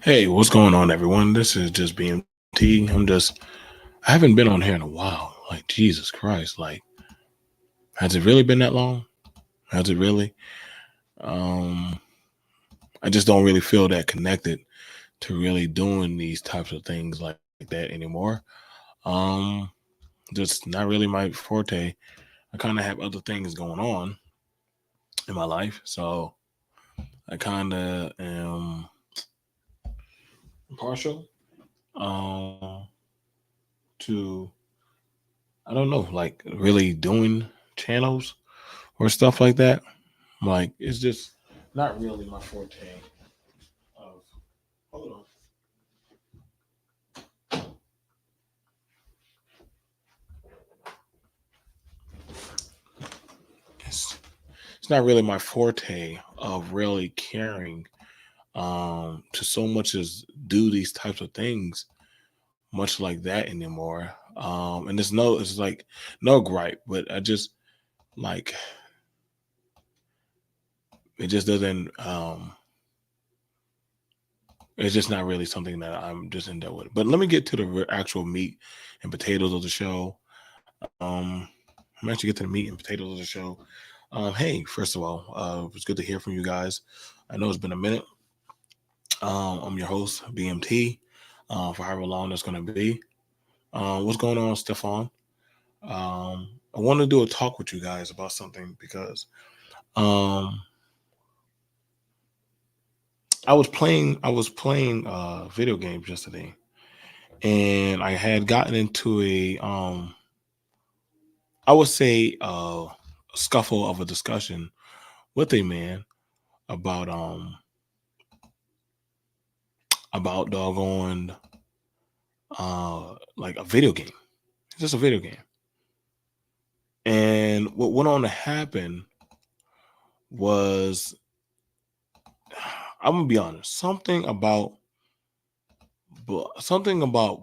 Hey, what's going on, everyone? This is just BMT. I haven't been on here in a while. Like, Jesus Christ. Like, has it really been that long? Has it really? Um, I just don't really feel that connected to really doing these types of things like that anymore. Um, just not really my forte. I kind of have other things going on in my life. So I kind of am partial to I don't know, like really doing channels or stuff like that. Like it's just not really my forte. Of hold on, it's it's not really my forte of really caring to so much as do these types of things much like that anymore. And it's like no gripe, but I just like it just doesn't it's just not really something that I'm just into with. But let me get to the actual meat and potatoes of the show. I'm actually get to the meat and potatoes of the show. Hey, first of all, it's good to hear from you guys. I know it's been a minute. I'm your host, BMT, for however long that's going to be. What's going on, Stefan? I want to do a talk with you guys about something because um, I was playing video games yesterday, and I had gotten into I would say scuffle of a discussion with a man about about doggone like a video game. It's just a video game. And what went on to happen was I'm gonna be honest, something about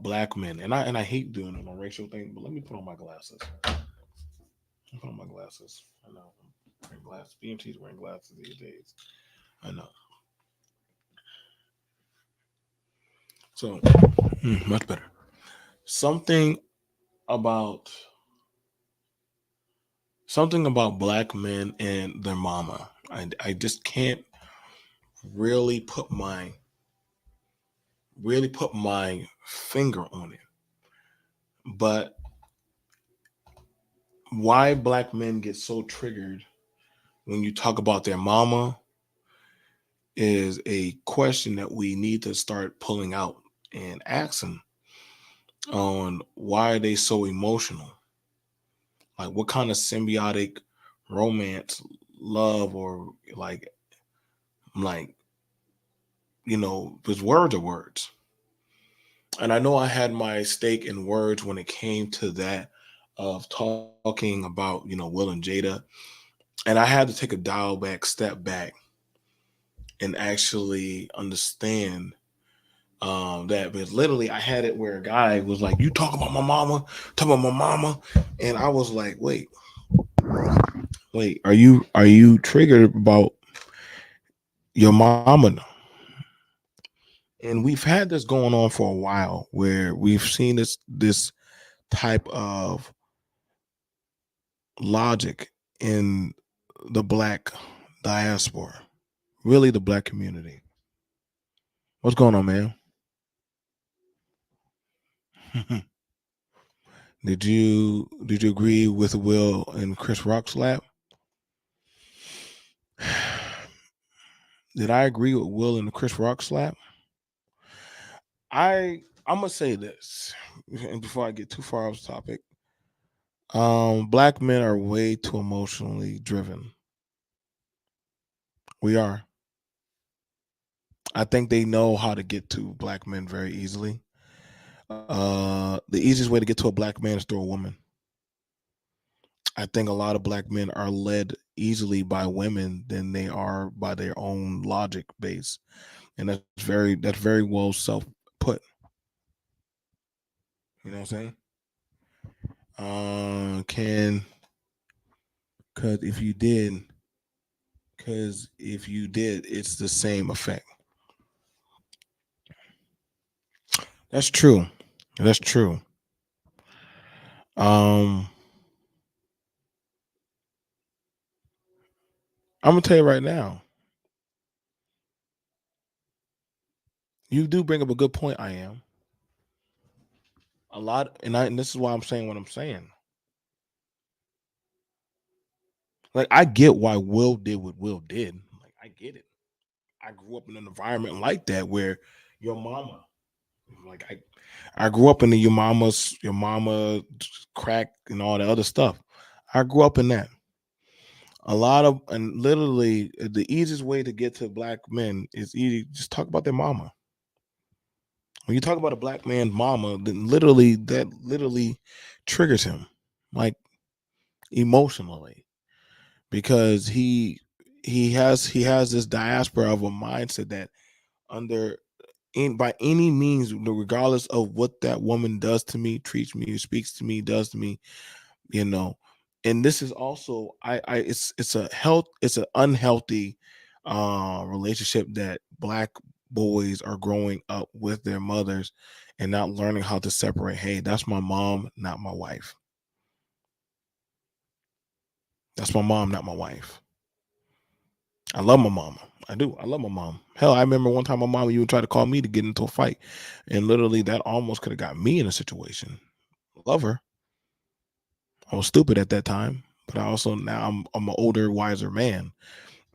black men, and I hate doing it on racial thing, but let me put on my glasses. Put on my glasses. I know. I'm wearing glasses. BMT's wearing glasses these days. I know. So much better. Something about something about black men and their mama. I just can't really put my finger on it. But why black men get so triggered when you talk about their mama is a question that we need to start pulling out and asking on why are they so emotional? Like what kind of symbiotic romance, love, or like because words are words. And I know I had my stake in words when it came to that of talking about Will and Jada, and I had to take a dial back, step back, and actually understand that. Because literally, I had it where a guy was like, "You talk about my mama," and I was like, wait, are you triggered about your mama?" And we've had this going on for a while, where we've seen this type of logic in the black diaspora, really the black community. What's going on, man? did you agree with Will and Chris Rock slap? Did I agree with Will and the Chris Rock slap? I'm gonna say this, and before I get too far off the topic, black men are way too emotionally driven. We are. I think they know how to get to black men very easily. The easiest way to get to a black man is through a woman. I think a lot of black men are led easily by women than they are by their own logic base, and that's very well self put. You know what I'm saying? Can because if you did, it's the same effect. That's true. That's true. Um, I'm gonna tell you right now, you do bring up a good point. I am a lot, and this is why I'm saying what I'm saying. Like, I get why Will did what Will did. Like, I get it. I grew up in an environment like that where your mama, like I grew up in your mama crack and all the other stuff. I grew up in that. A lot of, and literally the easiest way to get to black men is easy. Just talk about their mama. When you talk about a black man's mama, then literally that literally triggers him, like emotionally, because he has this diaspora of a mindset that under in by any means, regardless of what that woman does to me, treats me, speaks to me, does to me, you know. And this is also, it's a health, it's an unhealthy relationship that black boys are growing up with their mothers and not learning how to separate. Hey, that's my mom, not my wife. That's my mom, not my wife. I love my mama. I do. I love my mom. Hell, I remember one time my mom even tried to call me to get into a fight, and literally that almost could have got me in a situation. Love her. I was stupid at that time, but I also, now I'm an older, wiser man,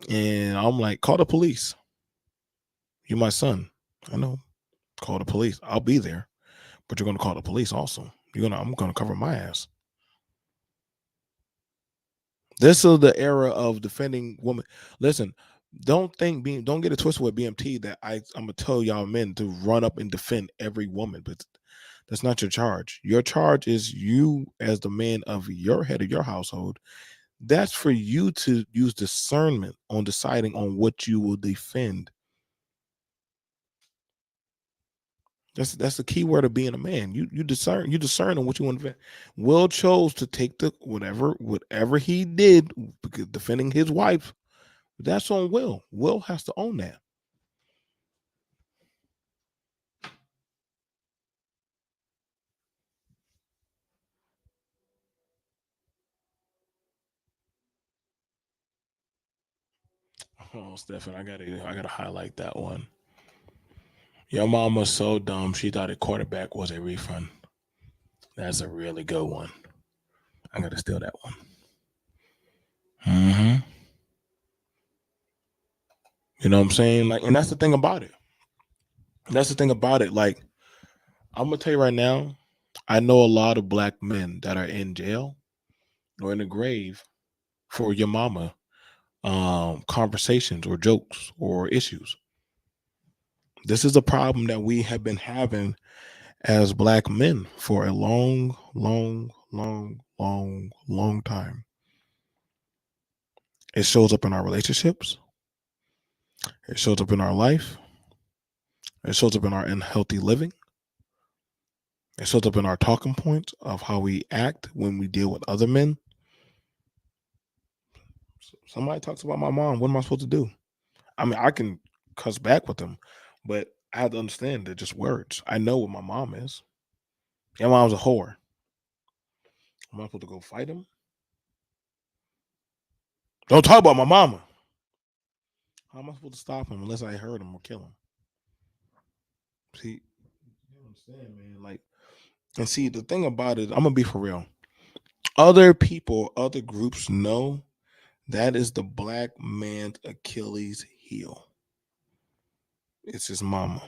and I'm like, call the police. You're my son. I know. Call the police. I'll be there, but you're gonna call the police also. I'm gonna cover my ass. This is the era of defending women. Listen, don't get it twisted with BMT that I'm gonna tell y'all men to run up and defend every woman, but that's not your charge. Your charge is you as the man of your head of your household. That's for you to use discernment on deciding on what you will defend. That's the key word of being a man. You discern on what you want to defend. Will chose to take the whatever he did because defending his wife. That's on Will. Will has to own that. Oh, Stefan, I gotta highlight that one. Your mom was so dumb she thought a quarterback was a refund. That's a really good one. I gotta steal that one. Hmm. You know what I'm saying? Like, and that's the thing about it. That's the thing about it. Like, I'm gonna tell you right now, I know a lot of black men that are in jail or in the grave for your mama conversations or jokes or issues. This is a problem that we have been having as black men for a long, long, long, long, long time. It shows up in our relationships. It shows up in our life. It shows up in our unhealthy living. It shows up in our talking points of how we act when we deal with other men. Somebody talks about my mom. What am I supposed to do? I mean, I can cuss back with them, but I have to understand they're just words. I know what my mom is. Your mom's a whore. Am I supposed to go fight him? Don't talk about my mama. How am I supposed to stop him unless I hurt him or kill him? See, you understand, man? Like, and see, the thing about it, I'm gonna be for real. Other people, other groups know that is the black man's Achilles heel. It's his mama.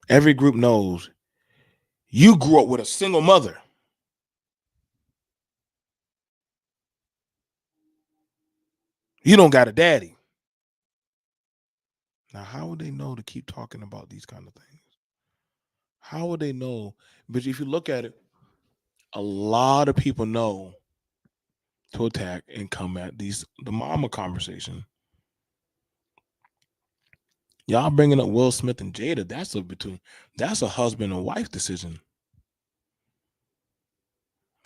Every group knows you grew up with a single mother. You don't got a daddy. Now, how would they know to keep talking about these kind of things? How would they know? But if you look at it, a lot of people know to attack and come at the mama conversation. Y'all bringing up Will Smith and Jada. That's a husband and wife decision.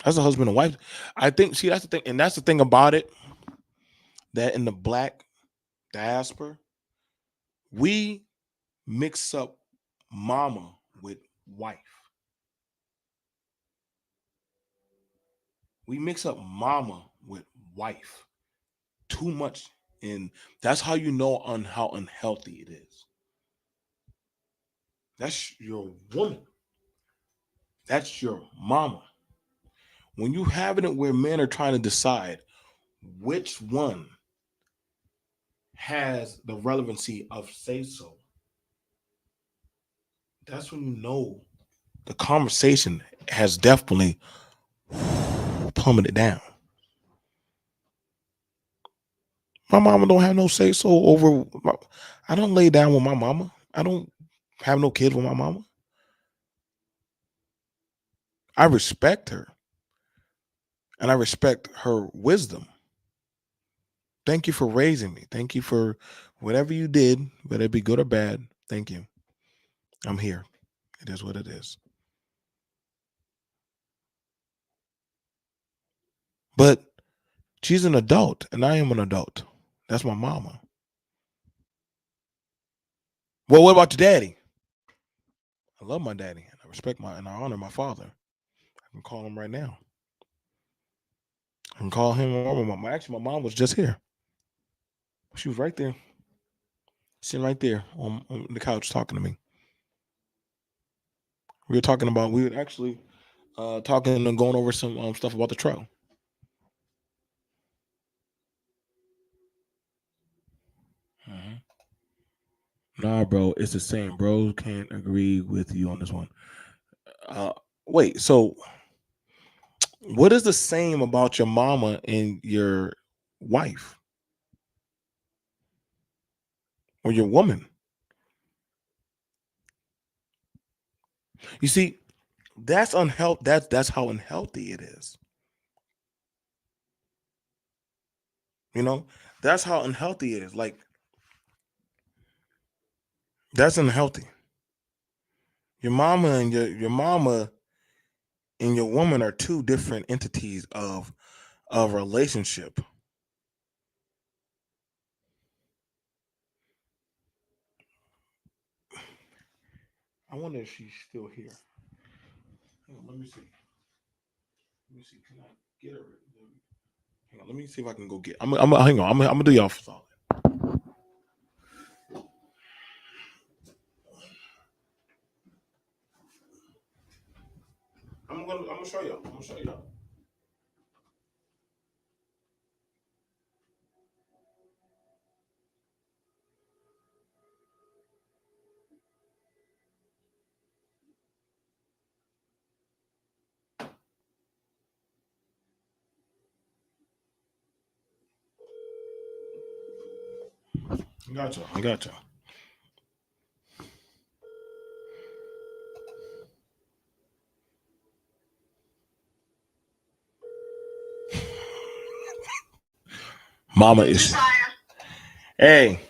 That's a husband and wife. I think. See, that's the thing, and that's the thing about it. That in the black diaspora, we mix up mama with wife. We mix up mama with wife too much, and that's how you know on how unhealthy it is. That's your woman. That's your mama. When you having it where men are trying to decide which one has the relevancy of say so, that's when you know the conversation has definitely plummeted down. My mama don't have no say so over. I don't lay down with my mama. I don't have no kids with my mama. I respect her, and I respect her wisdom. Thank you for raising me. Thank you for whatever you did, whether it be good or bad. Thank you. I'm here. It is what it is. But she's an adult, and I am an adult. That's my mama. Well, what about your daddy? I love my daddy, and I respect and I honor my father. I can call him right now. I can call him or my mom. Actually, my mom was just here. She was right there, sitting right there on the couch talking to me. We were actually talking and going over some stuff about the trial. Nah, bro, it's the same. Bro, can't agree with you on this one. Wait, so what is the same about your mama and your wife or your woman? You see, that's unhealthy. That's how unhealthy it is. You know, that's how unhealthy it is. Like, that's unhealthy. Your mama and your mama and your woman are two different entities of relationship. I wonder if she's still here. Hang on, let me see. Let me see. Can I get her? Hang on. Let me see if I can go get. Hang on. I'm gonna do y'all for solid. I'm gonna show y'all. I'm gonna show y'all. I got you. Mama is. Hey,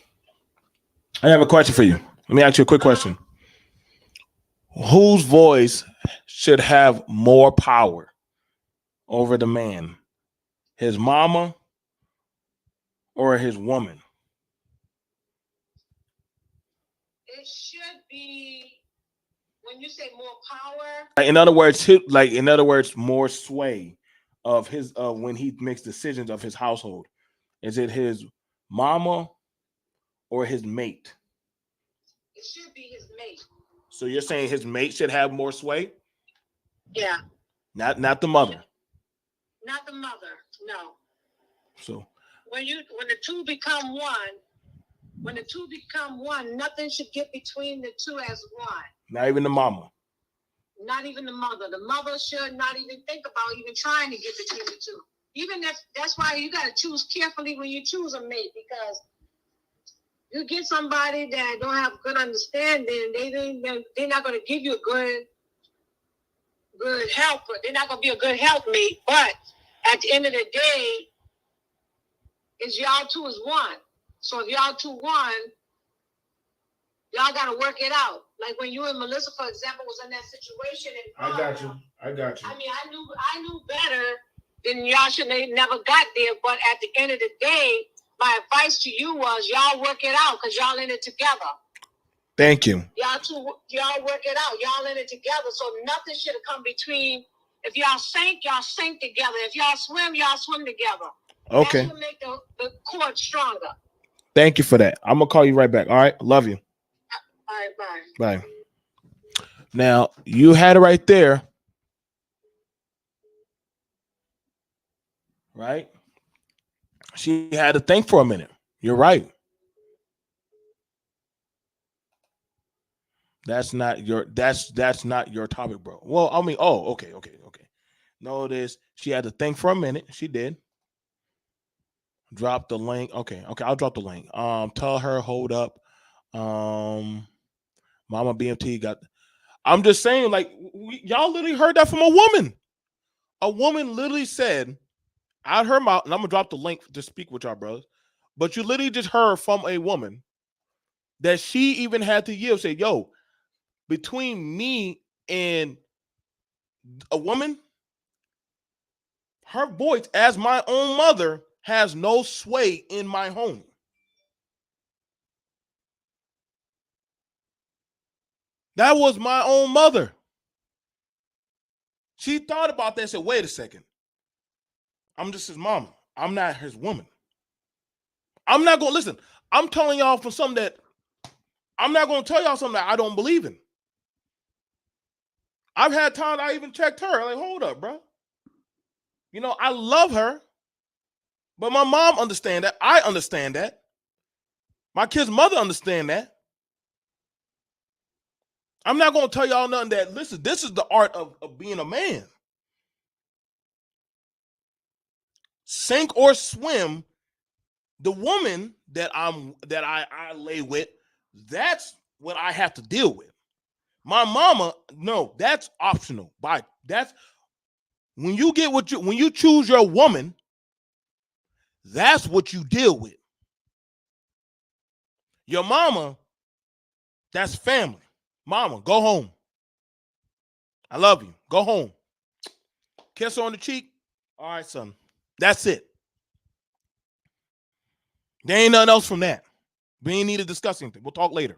I have a question for you. Let me ask you a quick question. Whose voice should have more power over the man? His mama or his woman? It should be, when you say more power. In other words, more sway of his when he makes decisions of his household. Is it his mama or his mate? It should be his mate. So you're saying his mate should have more sway? Yeah. Not the mother. Not the mother. No. So when the two become one, nothing should get between the two as one. Not even the mama. Not even the mother. The mother should not even think about even trying to get between the two. Even that's why you got to choose carefully when you choose a mate, because you get somebody that don't have good understanding, they're not going to give you a good helper. They're not going to be a good helpmate. But at the end of the day, it's y'all two is one. So if y'all two one, y'all got to work it out. Like when you and Melissa, for example, was in that situation. I got you. I mean, I knew better than y'all should have never got there. But at the end of the day, my advice to you was y'all work it out because y'all in it together. Thank you. Y'all work it out. Y'all in it together. So nothing should have come between. If y'all sink together. If y'all swim together. Okay. That's what make the cord stronger. Thank you for that. I'm gonna call you right back. All right. Love you. All right, bye. Bye. Now you had it right there. Right? She had to think for a minute. You're right. That's not your topic, bro. Well, I mean, okay. Notice she had to think for a minute. She did. Drop the link. Okay, I'll drop the link. Tell her, hold up. Mama BMT got. I'm just saying, like, y'all literally heard that from a woman. A woman literally said out her mouth, and I'm gonna drop the link to speak with y'all, brothers. But you literally just heard from a woman that she even had to yield, say, yo, between me and a woman, her voice as my own mother has no sway in my home. That was my own mother. She thought about that and said, wait a second. I'm just his mama. I'm not his woman. I'm not going to listen. I'm telling y'all for something that I'm not going to tell y'all something that I don't believe in. I've had times I even checked her. Like, hold up, bro. You know, I love her, but my mom understand that. I understand that. My kid's mother understand that. I'm not going to tell y'all nothing that, listen, this is the art of being a man. Sink or swim, the woman that I lay with, that's what I have to deal with. My mama, no, that's optional. That's when you choose your woman, that's what you deal with. Your mama, that's family. Mama, go home. I love you. Go home. Kiss her on the cheek. All right, son. That's it. There ain't nothing else from that. We ain't need to discuss anything. We'll talk later.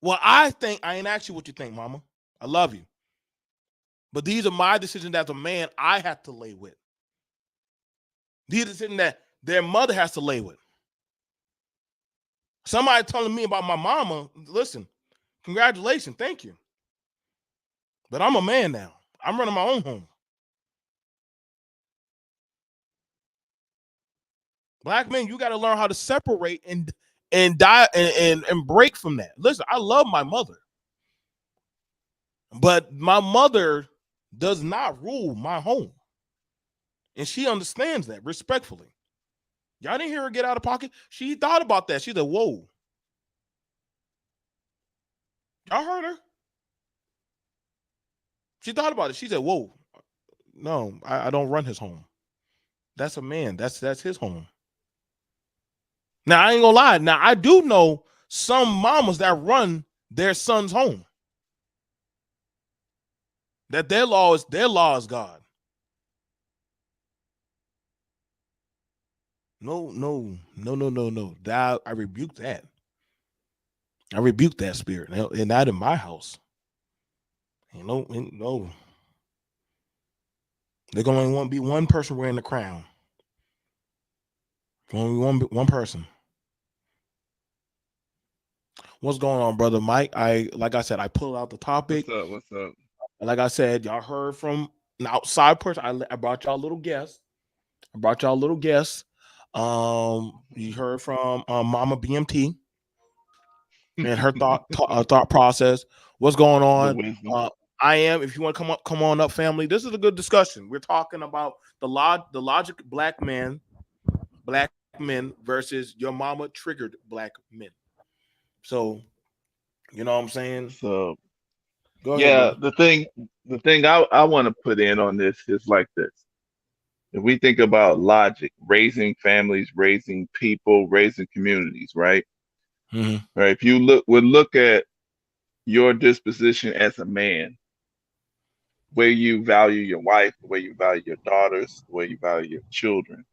Well, I ain't asked you what you think, mama. I love you. But these are my decisions as a man I have to lay with. These are decisions that their mother has to lay with. Somebody telling me about my mama, listen, congratulations, thank you. But I'm a man now. I'm running my own home. Black men, you got to learn how to separate and die and break from that. Listen, I love my mother, but my mother does not rule my home, and she understands that respectfully. Y'all didn't hear her get out of pocket. She thought about that. She said, "Whoa." Y'all heard her. She thought about it. She said, "Whoa, no, I don't run his home. That's a man. That's his home." Now I ain't gonna lie. Now I do know some mamas that run their son's home. That their law is God. No. That I rebuke that. I rebuke that spirit, and not in my house. No. They're gonna want to be one person wearing the crown. Only one person. What's going on, brother Mike? Like I said, I pulled out the topic. What's up? Like I said, y'all heard from an outside person. I brought y'all a little guest. You heard from Mama BMT and her thought process. What's going on? I am. If you want to come on up, family. This is a good discussion. We're talking about the logic black men versus your mama triggered black men. So, you know what I'm saying? So, go ahead, the thing I want to put in on this is like this. If we think about logic, raising families, raising people, raising communities, right? Mm-hmm. Right. If you look at your disposition as a man, where you value your wife, the way you value your daughters, the way you value your children.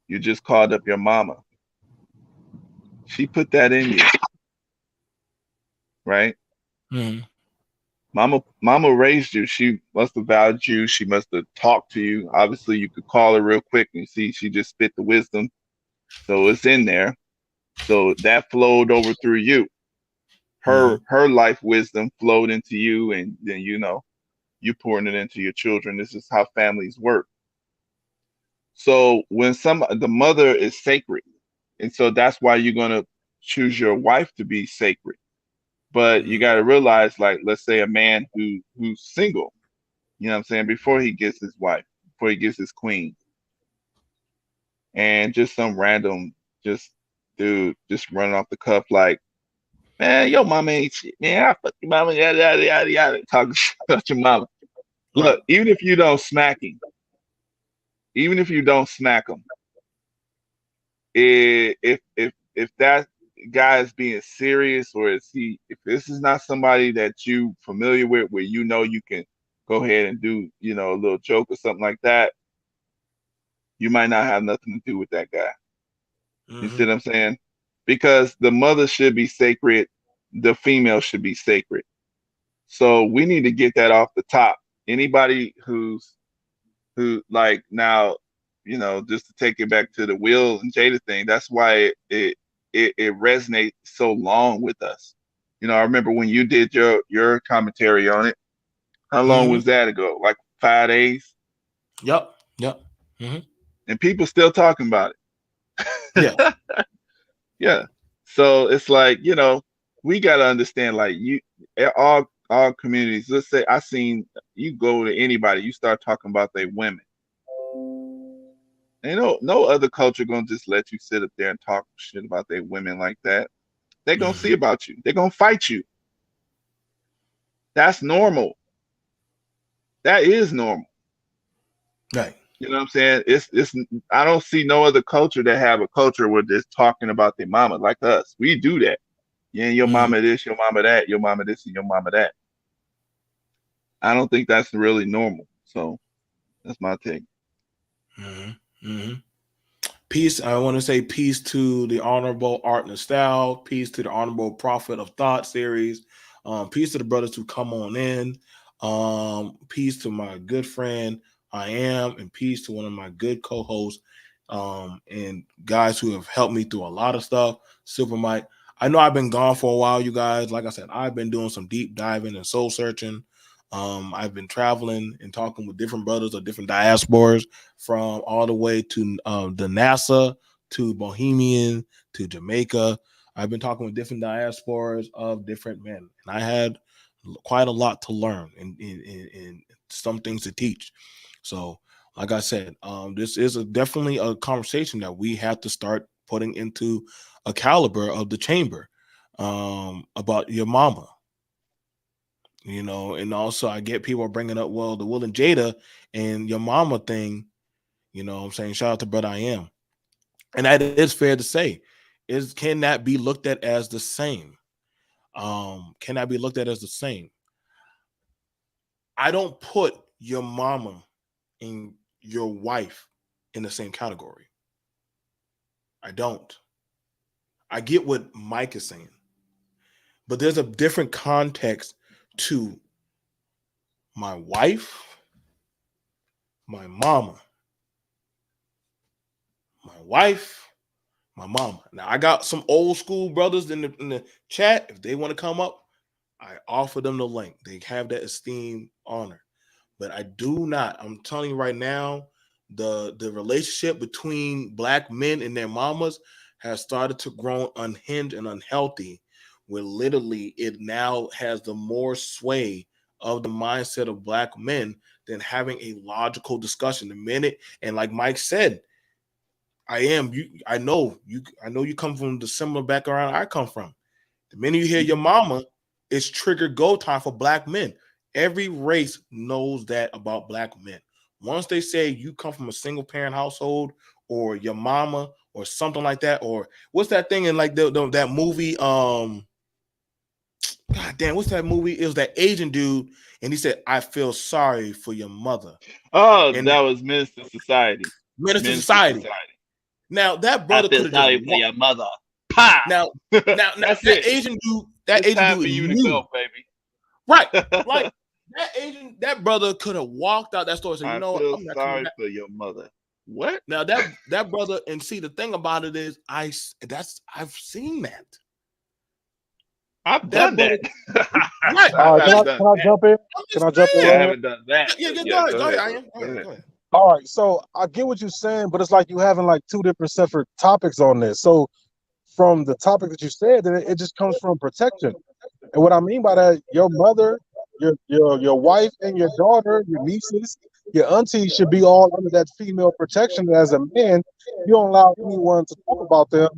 You just called up your mama. She put that in you, right? Mm-hmm. Mama raised you. She must have valued you. She must have talked to you. Obviously, you could call her real quick and see she just spit the wisdom. So it's in there. So that flowed over through you. Her life wisdom flowed into you, and then you pouring it into your children. This is how families work. So when the mother is sacred, and so that's why you're gonna choose your wife to be sacred. But you got to realize, like, let's say a man who's single, you know what I'm saying, before he gets his wife, before he gets his queen, and just some random just dude just running off the cuff like, man, your mama ain't shit, man. I fuck your mama, yada yada yada yada, talking shit about your mama. Look, even if you don't smack him, even if you don't smack him, if that guy is being serious, or if this is not somebody that you familiar with, where you can go ahead and do a little joke or something like that, you might not have nothing to do with that guy. You see what I'm saying? Because the mother should be sacred, the female should be sacred. So we need to get that off the top. Anybody who like now, just to take it back to the Will and Jada thing, that's why it resonates so long with us. I remember when you did your commentary on it. How long was that ago? Like 5 days? Yep. And people still talking about it. Yeah. Yeah. So it's like, we got to understand, like, all communities, let's say I seen you go to anybody, you start talking about their women. And no other culture gonna just let you sit up there and talk shit about their women like that. They're gonna see about you. They're gonna fight you. That's normal. That is normal. Right. You know what I'm saying? It's I don't see no other culture that have a culture where they're talking about their mama like us. We do that. Yeah, your mama this, your mama that, your mama this, and your mama that. I don't think that's really normal. So that's my take. Peace. I want to say peace to the Honorable Art Nostal. Peace to the Honorable Prophet of Thought series. Peace to the brothers who come on in. Peace to my good friend I Am, and peace to one of my good co-hosts and guys who have helped me through a lot of stuff. Super Mike. I know I've been gone for a while, you guys. Like I said, I've been doing some deep diving and soul searching. I've been traveling and talking with different brothers of different diasporas, from all the way to the NASA, to Bohemian, to Jamaica. I've been talking with different diasporas of different men, and I had quite a lot to learn and some things to teach. So, like I said, this is definitely a conversation that we have to start putting into a caliber of the chamber about your mama. And also I get people bringing up, well, the Will and Jada and your mama thing, I'm saying, shout out to brother I Am. And that is fair to say. Can that be looked at as the same? Can that be looked at as the same? I don't put your mama and your wife in the same category. I don't. I get what Mike is saying, but there's a different context to my wife, my mama, my wife, my mama. Now, I got some old school brothers in the chat. If they want to come up, I offer them the link. They have that esteemed honor. But I do not. I'm telling you right now, the relationship between black men and their mamas has started to grow unhinged and unhealthy, where literally it now has the more sway of the mindset of black men than having a logical discussion. The minute, and like Mike said, I know you come from the similar background I come from. The minute you hear your mama, it's trigger go time for black men. Every race knows that about black men. Once they say you come from a single parent household, or your mama, or something like that, or what's that thing in like that movie? God damn, what's that movie? It was that Asian dude, and he said, "I feel sorry for your mother." Oh, And that was Minister Society. Minister Society. Now that brother could have just for your mother. Now That's that it. Asian dude, that It's Asian time dude for you to knew, go, baby. right? Like that brother could have walked out that store and said, you I know what, feel I'm not coming sorry back. for your mother. What? Now that brother, and see the thing about it is, I've seen that. I've That done that. Right. I Can haven't I done can I that. jump in? I'm Can just I jump in Yeah, I right saying. here? haven't done that. Yeah, But go go ahead, ahead, I bro. am. Go ahead. Go ahead. All right, so I get what you're saying, but it's like you having like two different separate topics on this. So from the topic that you said, then it just comes from protection. And what I mean by that, your mother, your wife, and your daughter, your nieces, your auntie should be all under that female protection. As a man, you don't allow anyone to talk about them,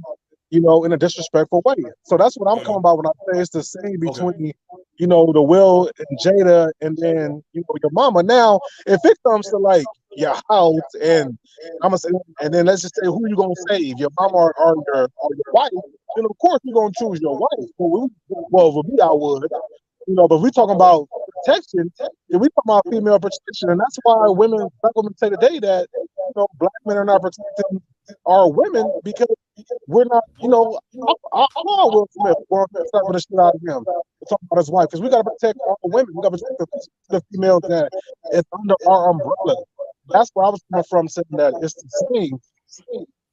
in a disrespectful way. So that's what I'm coming about when I say it's the same Okay. between, the Will and Jada, and then your mama. Now, if it comes to like your house, and I'm gonna say, and then let's just say who you gonna save, your mama or your wife, then of course you're gonna choose your wife. Well, for me, I would. But we talking about protection, and we talking about female protection, and that's why black women say today that black men are not protecting our women because we're not. I call Will Smith for slapping the shit out of him. We're talking about his wife because we got to protect our women. We got to protect the females that is under our umbrella. That's where I was coming from, saying that it's the same.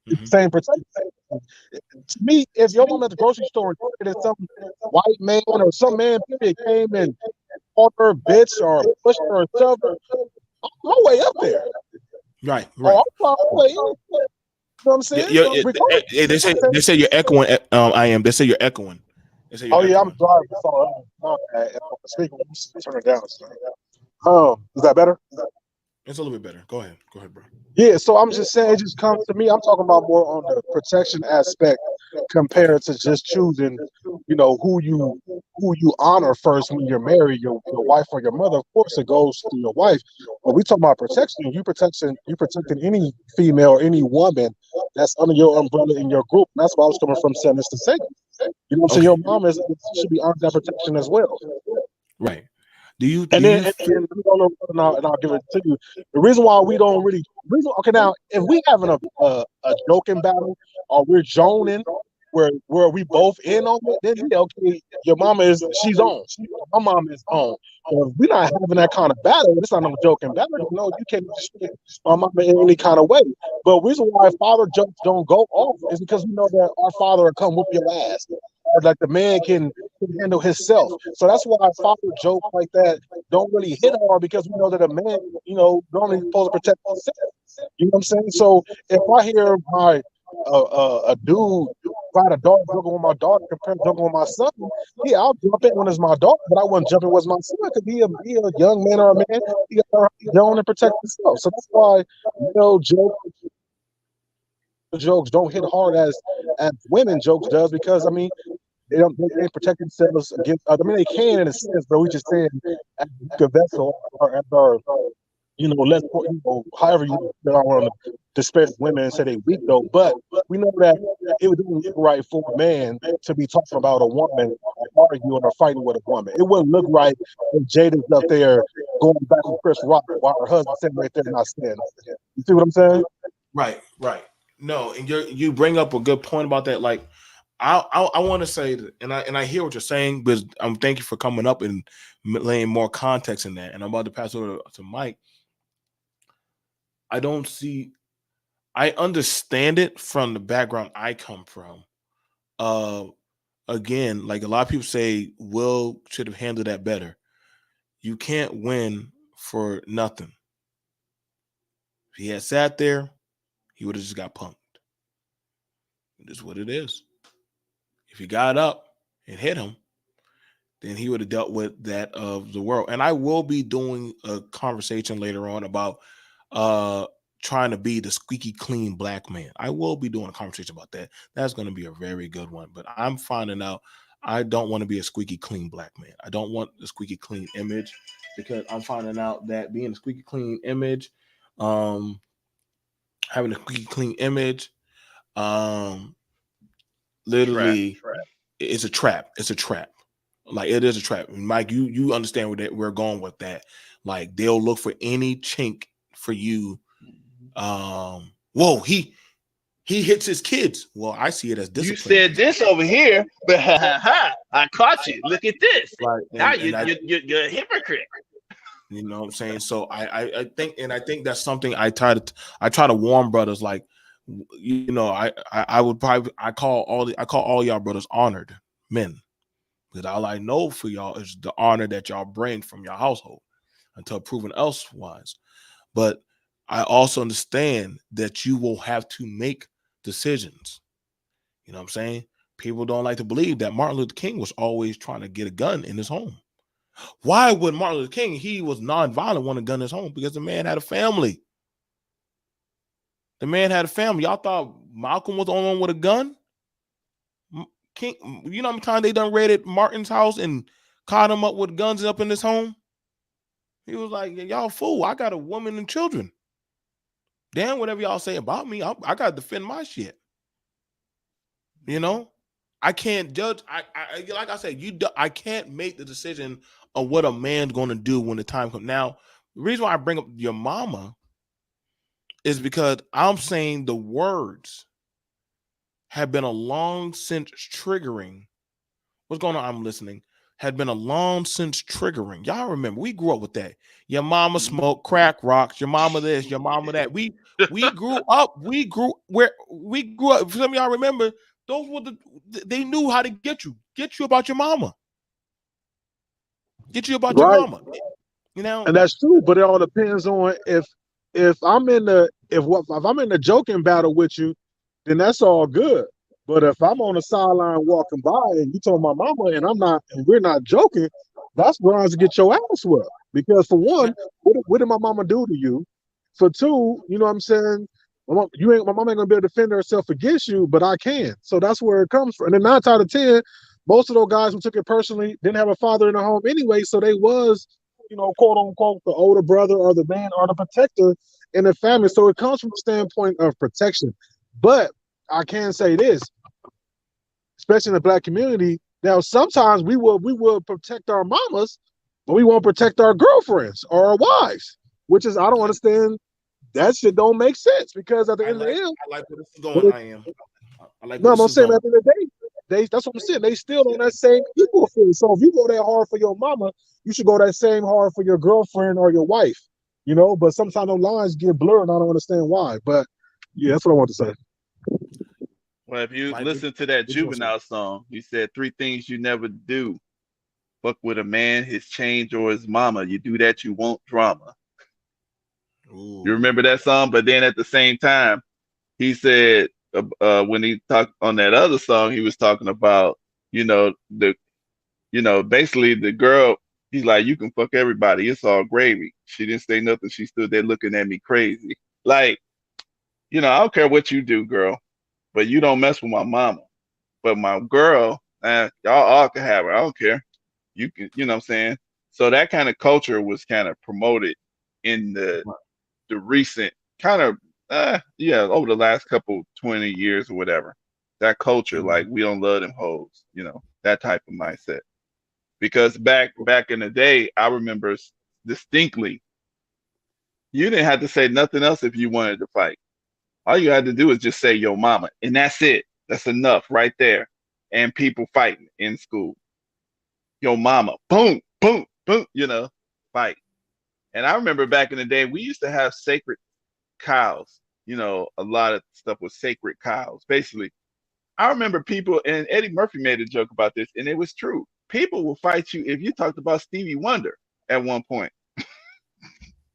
It's the same protection. To me, if your mom at the grocery store and some white man or some man period came and called her a bitch or pushed her or shoved her, I'm my way up there. Right. Oh, I'm my way up. You know what I'm saying? They say you're echoing. I am. They say you're echoing. They say you're Oh yeah, I'm echoing. driving. So my bad. Speaker, turn it down. Is that better? It's a little bit better. Go ahead, bro. Yeah, so I'm just saying it just comes to me. I'm talking about more on the protection aspect compared to just choosing, who you honor first when you're married, your wife or your mother. Of course, it goes to your wife. But we talking about protection. You protecting any female or any woman that's under your umbrella in your group. And that's why I was coming from saying this to say. You know what I'm saying? Okay. Your mom should be under that protection as well. Right. Do you? And then I'll give it to you. The reason why we don't really okay now, if we having a joking battle or we're joning where we both in on it, then yeah, okay, your mama she's on. My mom is on. But if we're not having that kind of battle, it's not no joking battle. You can't disrespect my mama in any kind of way. But the reason why father jokes don't go off is because we know that our father will come whoop your ass. Like the man can handle himself. So that's why father jokes like that don't really hit hard because we know that a man, normally supposed to protect himself. You know what I'm saying? So if I hear my a dude fight a dog joking with my daughter compared to joking with my son, yeah, I'll jump in when it's my daughter, but I wouldn't jump in when it's my son because he a young man or a man. He got to own and protect himself. So that's why jokes don't hit hard as women jokes does because they can't protect themselves against. They can in a sense, but we just saying as a vessel or as our less however you don't want to disparage women and say they weak though. But we know that it would look right for a man to be talking about a woman or arguing or fighting with a woman. It wouldn't look right if Jada's up there going back with Chris Rock while her husband's sitting right there not standing. You see what I'm saying? Right. No, and you bring up a good point about that. Like, I want to say that, and I hear what you're saying, but thank you for coming up and laying more context in that. And I'm about to pass over to Mike. I understand it from the background I come from. Again, like a lot of people say, Will should have handled that better. You can't win for nothing. If he had sat there, he would have just got punked. It is what it is. If he got up and hit him, then he would have dealt with that of the world. And I will be doing a conversation later on about trying to be the squeaky clean black man. I will be doing a conversation about that. That's going to be a very good one. But I'm finding out I don't want to be a squeaky clean black man. I don't want the squeaky clean image because I'm finding out that being a squeaky clean image, having a squeaky clean image, literally it's a trap. It's a trap. Like it is a trap. Mike, you understand where we're going with that. Like they'll look for any chink for you. Whoa, he he hits his kids. Well, I see it as You discipline. said this over here, but I caught you. Look at this. Right. Now And you're a hypocrite. you know what I'm saying? So I think that's something I try to warn brothers, like, you know, I would probably I call all y'all brothers honored men, because all I know for y'all is the honor that y'all bring from your household until proven elsewise. But I also understand that you will have to make decisions. You know what I'm saying? People don't like to believe that Martin Luther King was always trying to get a gun in his home. Why would Martin Luther King, he was nonviolent, want a gun in his home? Because the man had a family. The man had a family. Y'all thought Malcolm was the only one with a gun? King, you know how many times they done raided Martin's house and caught him up with guns up in his home? He was like, y'all fool, I got a woman and children. Damn, whatever y'all say about me, I got to defend my shit. You know? I can't judge. I like I said, I can't make the decision of what a man's going to do when the time comes. Now, the reason why I bring up your mama is because I'm saying the words have been a long since triggering. What's going on? I'm listening. Had been a long since triggering. Y'all remember, we grew up with that. Your mama smoked crack rocks. Your mama this, your mama that. We grew up. We grew up. Some of y'all remember, those were they knew how to get you about your mama. Get you about your Right. mama. You know? And that's true, but it all depends on if I'm in the if I'm in the joking battle with you, then that's all good. But if I'm on the sideline walking by and you told my mama and we're not joking, that's grounds to get your ass whipped. Because for one, what did my mama do to you? For two, you know what I'm saying? My mama ain't gonna be able to defend herself against you, but I can. So that's where it comes from. And then 9 out of 10, most of those guys who took it personally didn't have a father in the home anyway, so they was, you know, quote unquote, the older brother or the man or the protector in the family. So it comes from a standpoint of protection. But I can say this, especially in the black community, now sometimes we will protect our mamas, but we won't protect our girlfriends or our wives, which is, I don't understand. That shit don't make sense, because at the end of the day, I like where this is going. I like no, where this I'm is saying going. at the end of the day, that's what I'm saying. They still on that same equal footing. So if you go that hard for your mama, you should go that same hard for your girlfriend or your wife. You know, but sometimes those lines get blurred, and I don't understand why. But yeah, that's what I want to say. Well, if you Like, listen to that what you gonna say? Juvenile song, he said 3 things you never do: fuck with a man, his change, or his mama. You do that, you want drama. You Ooh. remember that song? But then at the same time, he said when he talked on that other song, he was talking about, you know, basically the girl. He's like, you can fuck everybody. It's all gravy. She didn't say nothing. She stood there looking at me crazy. Like, I don't care what you do, girl, but you don't mess with my mama. But my girl, y'all all can have her. I don't care. You can, you know what I'm saying? So that kind of culture was kind of promoted in the recent kind of over the last couple 20 years or whatever. That culture, like, we don't love them hoes, that type of mindset. Because back in the day, I remember distinctly, you didn't have to say nothing else if you wanted to fight. All you had to do is just say yo mama, and that's it. That's enough right there. And people fighting in school. Yo mama, boom, boom, boom, fight. And I remember back in the day, we used to have sacred cows. A lot of stuff was sacred cows. Basically, I remember people, and Eddie Murphy made a joke about this, and it was true. People will fight you if you talked about Stevie Wonder at one point.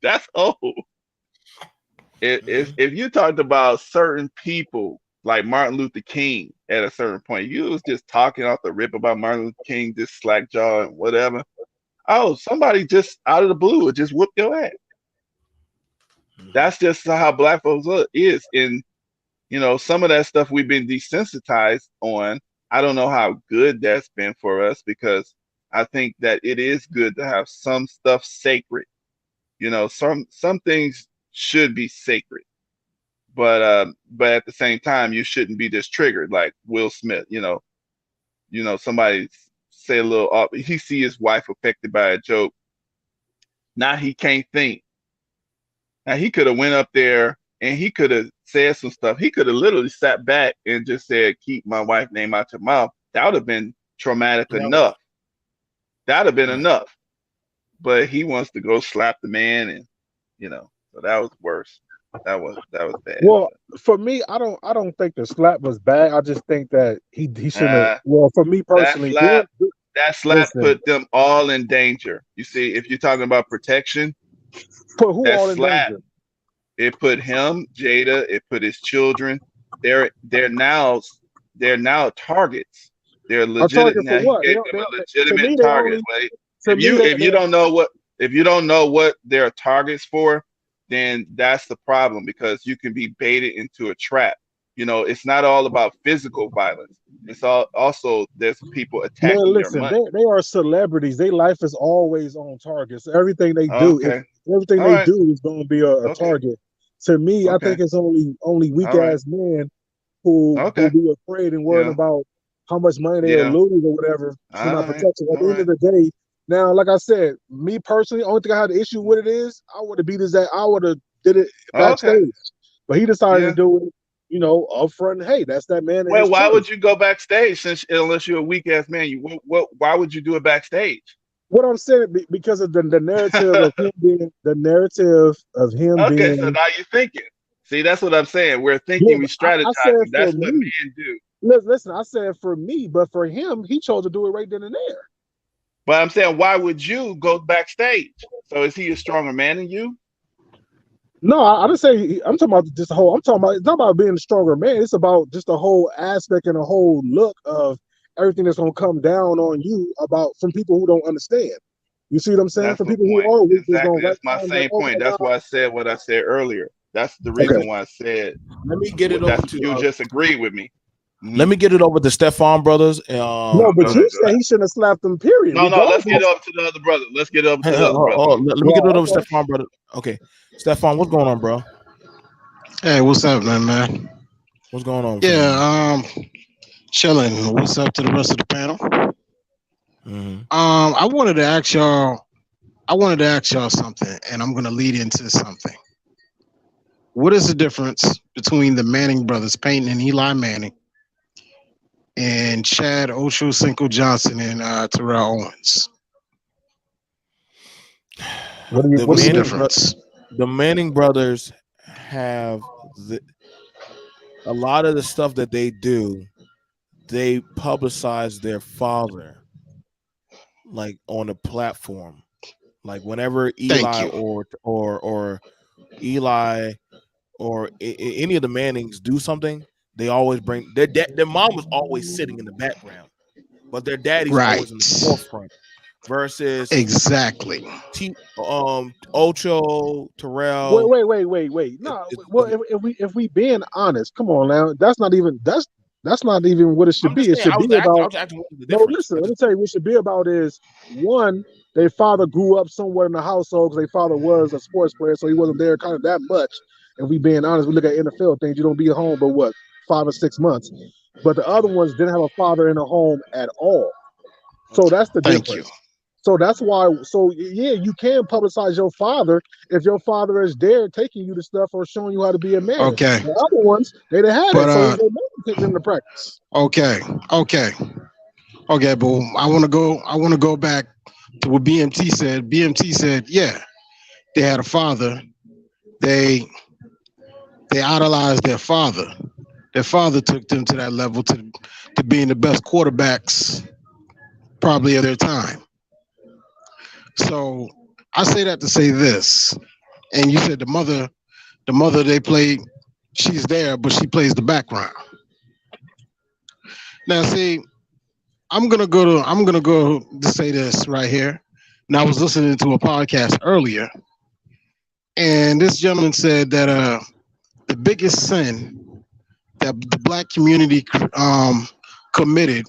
That's old. If you talked about certain people like Martin Luther King at a certain point, you was just talking off the rip about Martin Luther King, just slack jaw and whatever. Oh, somebody just out of the blue would just whoop your ass. That's just how black folks is. And some of that stuff we've been desensitized on. I don't know how good that's been for us, because I think that it is good to have some stuff sacred. Some things should be sacred, but at the same time, you shouldn't be just triggered like Will Smith. Somebody say a little, he see his wife affected by a joke. Now he can't think. Now he could have went up there and he could have said some stuff. He could have literally sat back and just said, "Keep my wife's name out your mouth." That would have been traumatic enough. That'd have been enough. But he wants to go slap the man, and so that was worse. That was bad. Well, for me, I don't think the slap was bad. I just think that he shouldn't have. Well, for me personally, that slap put them all in danger. You see, if you're talking about protection, put who all in danger? It put him, Jada. It put his children. They're now targets. They're legitimate. Now, he gave them a legitimate target. If you don't know what they're targets for, then that's the problem, because you can be baited into a trap. It's not all about physical violence. It's also there's people attacking your money. They are celebrities. Their life is always on target. So everything they do, do is going to be a target. To me, I think it's only weak ass men who be afraid and worried about how much money they'll lose or whatever. To not protection. At the end of the day, now, like I said, me personally, only thing I had an issue with it is I would have beat his ass. I would have did it backstage, but he decided to do it. Upfront. Hey, that's that man. Well, why would you go backstage unless you're a weak ass man? Why would you do it backstage? What I'm saying, because of the narrative of him being Okay, so now you're thinking. See, that's what I'm saying. We're thinking, we strategizing. That's what men do. Listen, I said for me, but for him, he chose to do it right then and there. But I'm saying, why would you go backstage? So is he a stronger man than you? No, I didn't say. I'm talking about just the whole. It's not about being a stronger man. It's about just the whole aspect and the whole look of everything that's going to come down on you from people who don't understand. You see what I'm saying? From people who are weak. Exactly. That's my same point. That's why I said what I said earlier. That's the reason why I said. Let me get it over to you. Just agree with me. Let me get it over to Stefan Brothers. No, but you said he shouldn't have slapped him. Period. No. Let's get up to the other brother. Let me get it over to Stefan, brother. Okay, Stefan, what's going on, bro? Hey, what's up, man? What's going on? Yeah, chilling. What's up to the rest of the panel? Mm-hmm. I wanted to ask y'all something, and I'm gonna lead into something. What is the difference between the Manning brothers, Peyton and Eli Manning, and Chad Ochocinco Johnson and Terrell Owens? What's the difference? The Manning brothers have a lot of the stuff that they do. They publicize their father, like on a platform, like whenever Eli or Eli or any of the Mannings do something, they always bring their mom was always sitting in the background, but their daddy's always in the forefront. Versus exactly Ocho, Terrell. Wait. No, if we being honest, come on now. That's not even what it should be. It should be about. No, listen. Let me tell you, what it should be about is one. Their father grew up somewhere in the household because their father was a sports player, so he wasn't there kind of that much. And we being honest, we look at NFL things. You don't be home, but what 5 or 6 months. But the other ones didn't have a father in the home at all. So that's the difference. Thank you. So that's why. So yeah, you can publicize your father if your father is there taking you to stuff or showing you how to be a man. Okay. The other ones they didn't have it, so they take them to practice. Okay. But I want to go back to what BMT said. BMT said, yeah, they had a father. They idolized their father. Their father took them to that level to being the best quarterbacks probably of their time. So I say that to say this, and you said the mother they played, she's there, but she plays the background. Now, see, I'm gonna go to say this right here. And I was listening to a podcast earlier, and this gentleman said that the biggest sin that the black community committed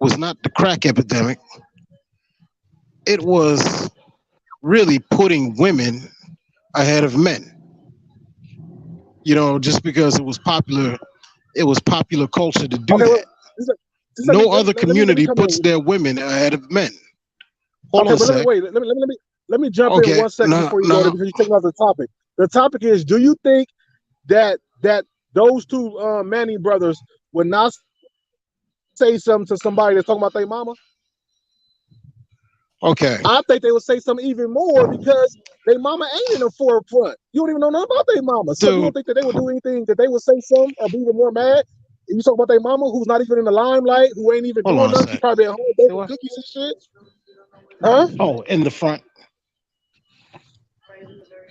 was not the crack epidemic. It was really putting women ahead of men. Just because it was popular culture to do that. No other community puts their women ahead of men. Hold on a sec. Let me jump in 1 second before you go there, because you're taking off the topic. The topic is, do you think that those two Manning brothers would not say something to somebody that's talking about their mama? Okay. I think they would say something even more because their mama ain't in the forefront. You don't even know nothing about their mama. So you don't Dude, think that they would do anything that they would say something or be even more mad? And you talk about their mama who's not even in the limelight, who ain't even hold doing on a nothing. She sec. probably at home Say baking what? cookies and shit. Huh? Oh, in the front.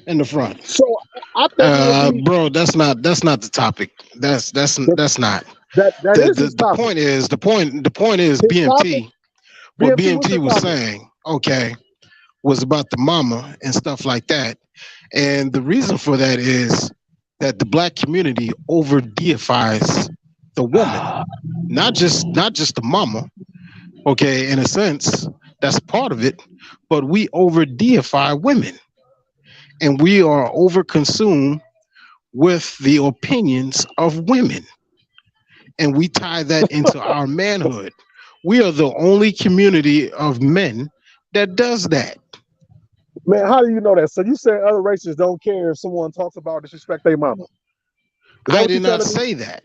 In the front. So I think it would be Bro, that's not the topic. That's not. that is his The topic. point is His BMT. What BMT, what's BMT your was topic? saying, okay, was about the mama and stuff like that. And the reason for that is that the black community over deifies the woman, not just the mama. Okay, in a sense, that's part of it, but we over deify women, and we are over consumed with the opinions of women, and we tie that into our manhood. We are the only community of men that does that. Man, how do you know that? So you said other races don't care if someone talks about or disrespect their mama. Is that I what you did not telling me? say that.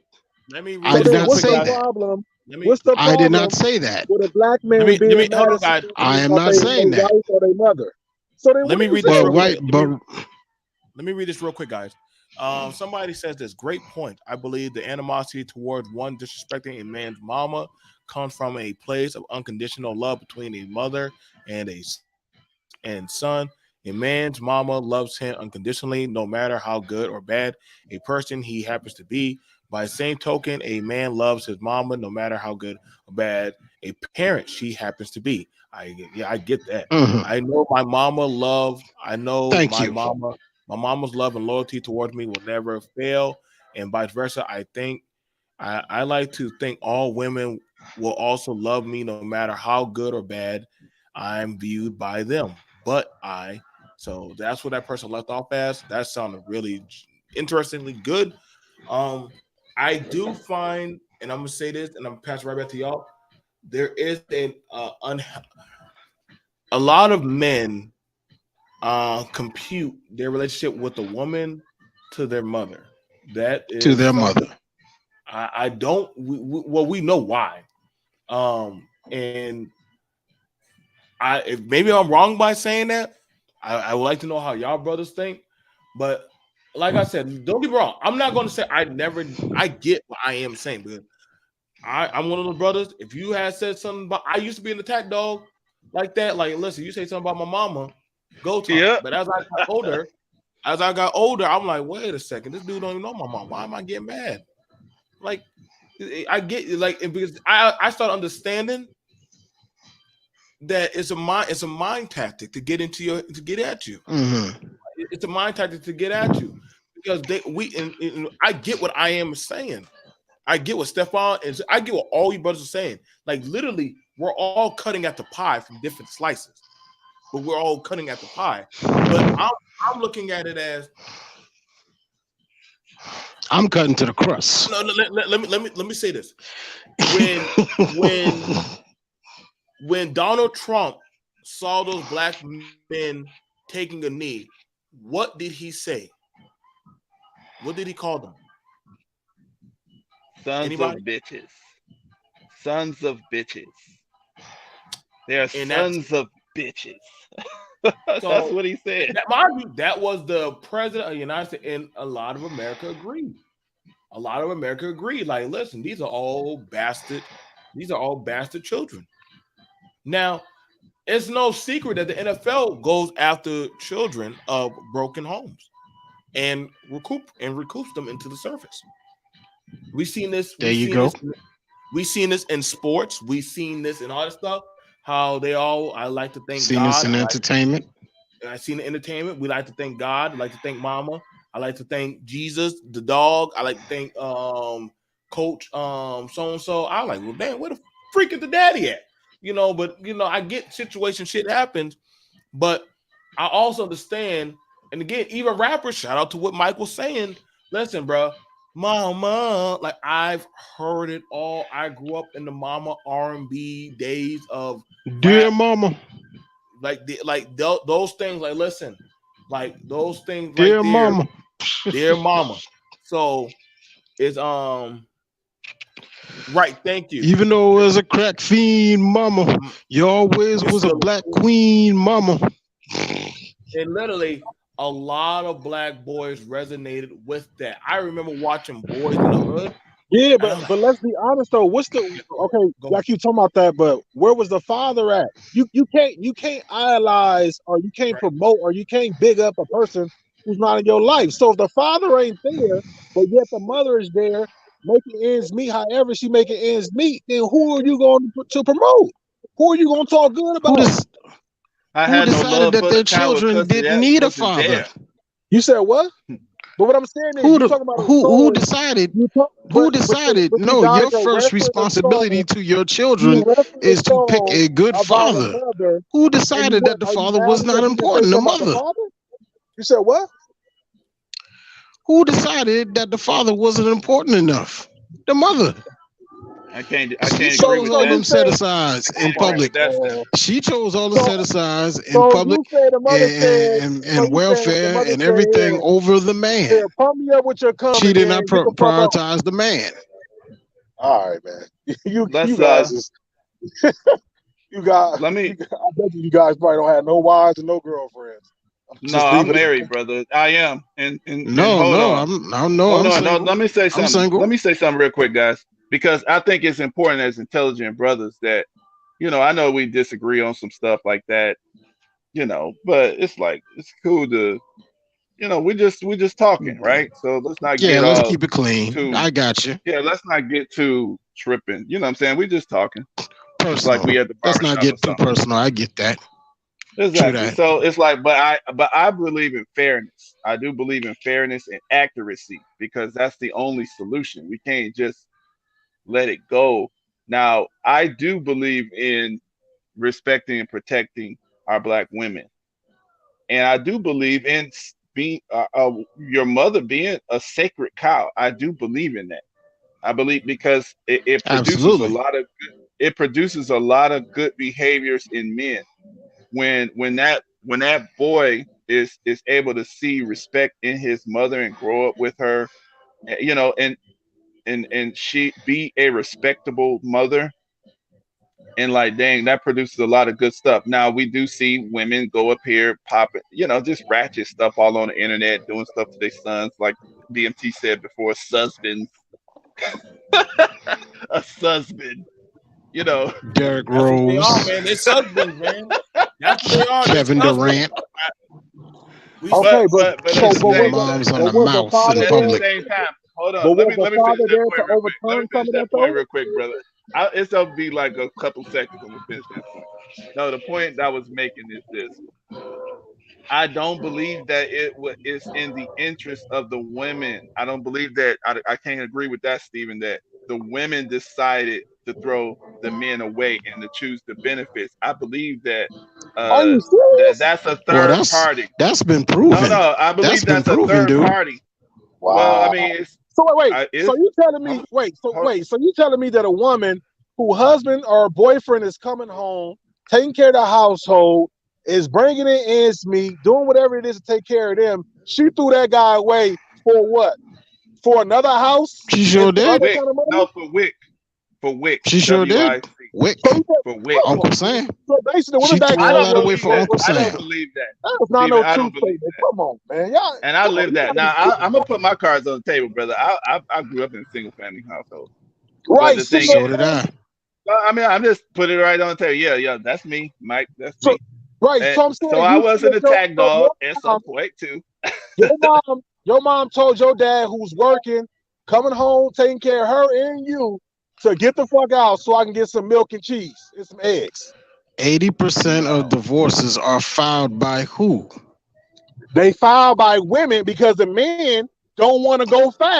Let me I read So did this then real not what's quick, say the guys. that. problem? Let me What's the I did not problem say that. with a black man let me being hold mad on, at guys. I am about not saying their that. wife or their mother? So then Let what me are you read this saying? real quick. But Let me read this real quick, guys. Somebody says this great point. I believe the animosity towards one disrespecting a man's mama comes from a place of unconditional love between a mother and son. A man's mama loves him unconditionally, no matter how good or bad a person he happens to be. By the same token, a man loves his mama, no matter how good or bad a parent she happens to be. I get that. mhm. I know my mama love. I know Thank my you. mama. My mama's love and loyalty towards me will never fail, and vice versa. I like to think all women will also love me, no matter how good or bad I'm viewed by them. So that's what that person left off as. That sounded really interestingly good. I do find, and I'm gonna say this, and I'm gonna pass it right back to y'all. There is a lot of men compute their relationship with the woman to their mother. That To is their something mother. I don't. We know why. And if maybe I'm wrong by saying that, I would like to know how y'all brothers think. But like I said, don't get me wrong. I'm not going to say I get what I am saying, because I'm one of those brothers. If you had said something about, I used to be an attack dog like that. Like, listen, you say something about my mama, go time. Yeah. But as I got older, I'm like, wait a second, this dude don't even know my mom. Why am I getting mad? Like, I get like, because I start understanding that it's a mind tactic to get at you. Mm-hmm. It's a mind tactic to get at you, because I get what I am saying. I get what Stefan is. I get what all you brothers are saying. Like, literally, we're all cutting at the pie from different slices, but we're all cutting at the pie. But I'm looking at it as, I'm cutting to the crust. no, let me say this. When Donald Trump saw those black men taking a knee, what did he say? What did he call them? Sons Anybody? of bitches. Sons of bitches. They are And that's sons of bitches. That's so. what he said. Mind you, that was the president of the United States, and a lot of America agreed. A lot of America agreed. Like, listen, these are all bastard children. Now, it's no secret that the NFL goes after children of broken homes and recoups them into the surface. We've seen this. There you go. We've seen this in sports. We've seen this in all this stuff. How they all, I like to thank Seen God. this in entertainment. I seen the entertainment. We like to thank God. I like to thank Mama. I like to thank Jesus, the dog. I like to thank Coach so and so. I like, well, damn, where the freak is the daddy at? But I get situation, shit happens, but I also understand. And again, even rappers, shout out to what Mike was saying. Listen, bro, mama, like, I've heard it all. I grew up in the mama R&B days of Dear rap. mama. Those things. Like, listen, like those things Dear right there. mama. Dear mama. So is right. Thank you. Even though it was a crack fiend, mama, you always was a black queen, mama. And literally, a lot of black boys resonated with that. I remember watching Boys in the Hood. Yeah, And I'm like, but let's be honest though. What's the okay? Go Like you talking about that, but where was the father at? You can't idolize or you can't Right. promote or you can't big up a person who's not in your life. So if the father ain't there, but yet the mother is there making ends meet, however she making ends meet, then who are you going to promote? Who are you going to talk good Who, about? I who had no decided love that for their the child children because didn't that need a wasn't father? there. You said what? But what I'm saying is, Who you talking about a who son, decided? you talk, Who but decided? you No, guys your are first referencing a responsibility song. to your You children referenced a is to pick song a good about a father. mother. Who And you decided that the are you father mad was not because you didn't say important? The something about the mother. father? You said what? Who decided that the father wasn't important enough? The mother. I can't She agree chose with all that. them set asides I in can't agree public. with that, Steph. She chose all the So, set asides in so public you said the mother said, and, so and you saying the welfare mother and said, everything here, over the man. here, pump me up with your cum She and did then not get the fuck off. prioritize the man. All right, man. You Let's guys is you guys. let me. I bet you guys probably don't have no wives and no girlfriends. No, Just leave I'm it. married, brother. I am. And No, hold no, on. I'm Hold on. No, single. let me say I'm something. single. Let me say something real quick, guys, because I think it's important as intelligent brothers that, I know we disagree on some stuff like that, but it's like it's cool to, we just talking, right? So let's not Yeah, get let's all keep it clean. too, I got you. let's not get too tripping. You know what I'm saying? We just talking. It's Personal. like we at the Let's not barbershop or get too something. personal. I get that. True Exactly. that. So it's like, but I believe in fairness. I do believe in fairness and accuracy because that's the only solution. We can't just let it go. Now, I do believe in respecting and protecting our black women, and I do believe in being your mother being a sacred cow. I do believe in that. I believe because it produces Absolutely. it produces a lot of good behaviors in men when that boy is able to see respect in his mother and grow up with her, and she be a respectable mother, and like dang, that produces a lot of good stuff. Now we do see women go up here popping, just ratchet stuff all on the internet, doing stuff to their sons, like BMT said before, husbands, a husband, Derrick that's what they Rose, are, man. They're husbands, man. That's what they are. Kevin They're husbands. Durant, We Okay, but but so at the kissing their same moms time, on the was the mouth father in but at the public. same time, hold on. But Let was me the let me finish father that there to point real quick. Let me overturn some finish of that that point though? real quick, brother. It's gonna be like a couple seconds. I'm gonna finish that point. No, the point that I was making is this: I don't believe that it's in the interest of the women. I don't believe that. I can't agree with that, Stephen. That the women decided to throw the men away and to choose the benefits. I believe that Are you serious? that's a Well, third party. that's been proven. No, I That's believe been that's a proven, third dude. party. Wow. Well, I mean, So wait. So it's you telling me? hold- Wait. So hold- wait. So you telling me that a woman who husband or boyfriend is coming home, taking care of the household, is bringing in ends meet, doing whatever it is to take care of them, she threw that guy away for what? For another house? She sure and for did. other Wick. kind of money? No, for Wick. She sure did. WIC. Wick, So, you said, For Wick. come Uncle on. Sam. So basically, what She is that? threw I all don't that away believe for that. Uncle I don't Sam. believe that. That's not Steven, no I true don't believe statement. that. Come on, man. Y'all, And I come on, live you that. gotta be Now, serious. I'm going to put my cards on the table, brother. I grew up in a single family household. But Right, the thing So is, did I. I mean, I'm just putting it right on the table. Yeah, that's me, Mike. That's So, me. right. And So I'm saying so I you was an said attack dog at some mom, point, too. your mom told your dad who's working, coming home, taking care of her and you, to get the fuck out so I can get some milk and cheese and some eggs. 80% No. of divorces are filed by who? They filed by women because the men don't want to go fast.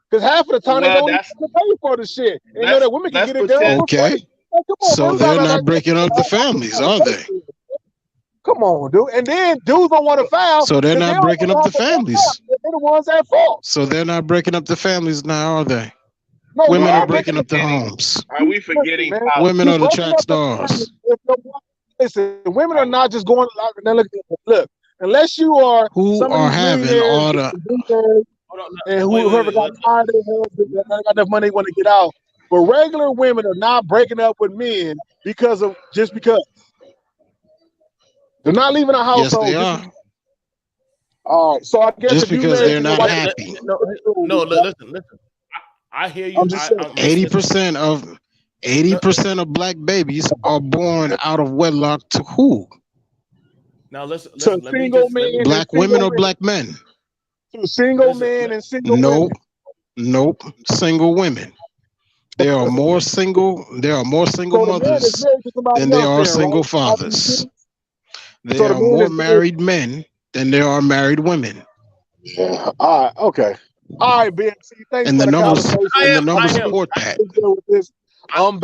Because half of the time they Well, don't even that's have to pay for the shit. And know that women can let's get it done for Okay. free. Like, come on, So man. they're not breaking up the families, are they? Come on, dude. And then dudes don't want to foul. So they're 'cause they not don't breaking wanna up the have to fuck families. up. They're the ones at fault. So they're not breaking up the families now, are they? No, we Women Well, are are we breaking up the forgetting? homes. Are we Listen, forgetting man. how? Women You are the breaking track up the family stars. if the- Listen, women are not just going. Now look, unless you are Who some of are these having millionaires, all the Hold and wait, wait, whoever wait. got tired of their husband, that got enough money, want to get out. But regular women are not breaking up with men just because they're not leaving a Yes, they household. are. All right, so I guess Just if you because married they're to your not wife, happy. No, listen. I hear you. I'm just saying. I'm 80% of no, 80% of black babies are born out of wedlock to who? now listen. To Let me single just men and Black women single or women. black men? To single listen. men and single Nope. women. Nope. Single women. There are more single So the man is mothers married to somebody than there else are then, single right? fathers. So There the are man more is married. married men than there are married women. Yeah. All right. Okay. All right, BMC. Thanks And for the the numbers conversation. support that. Let's deal with this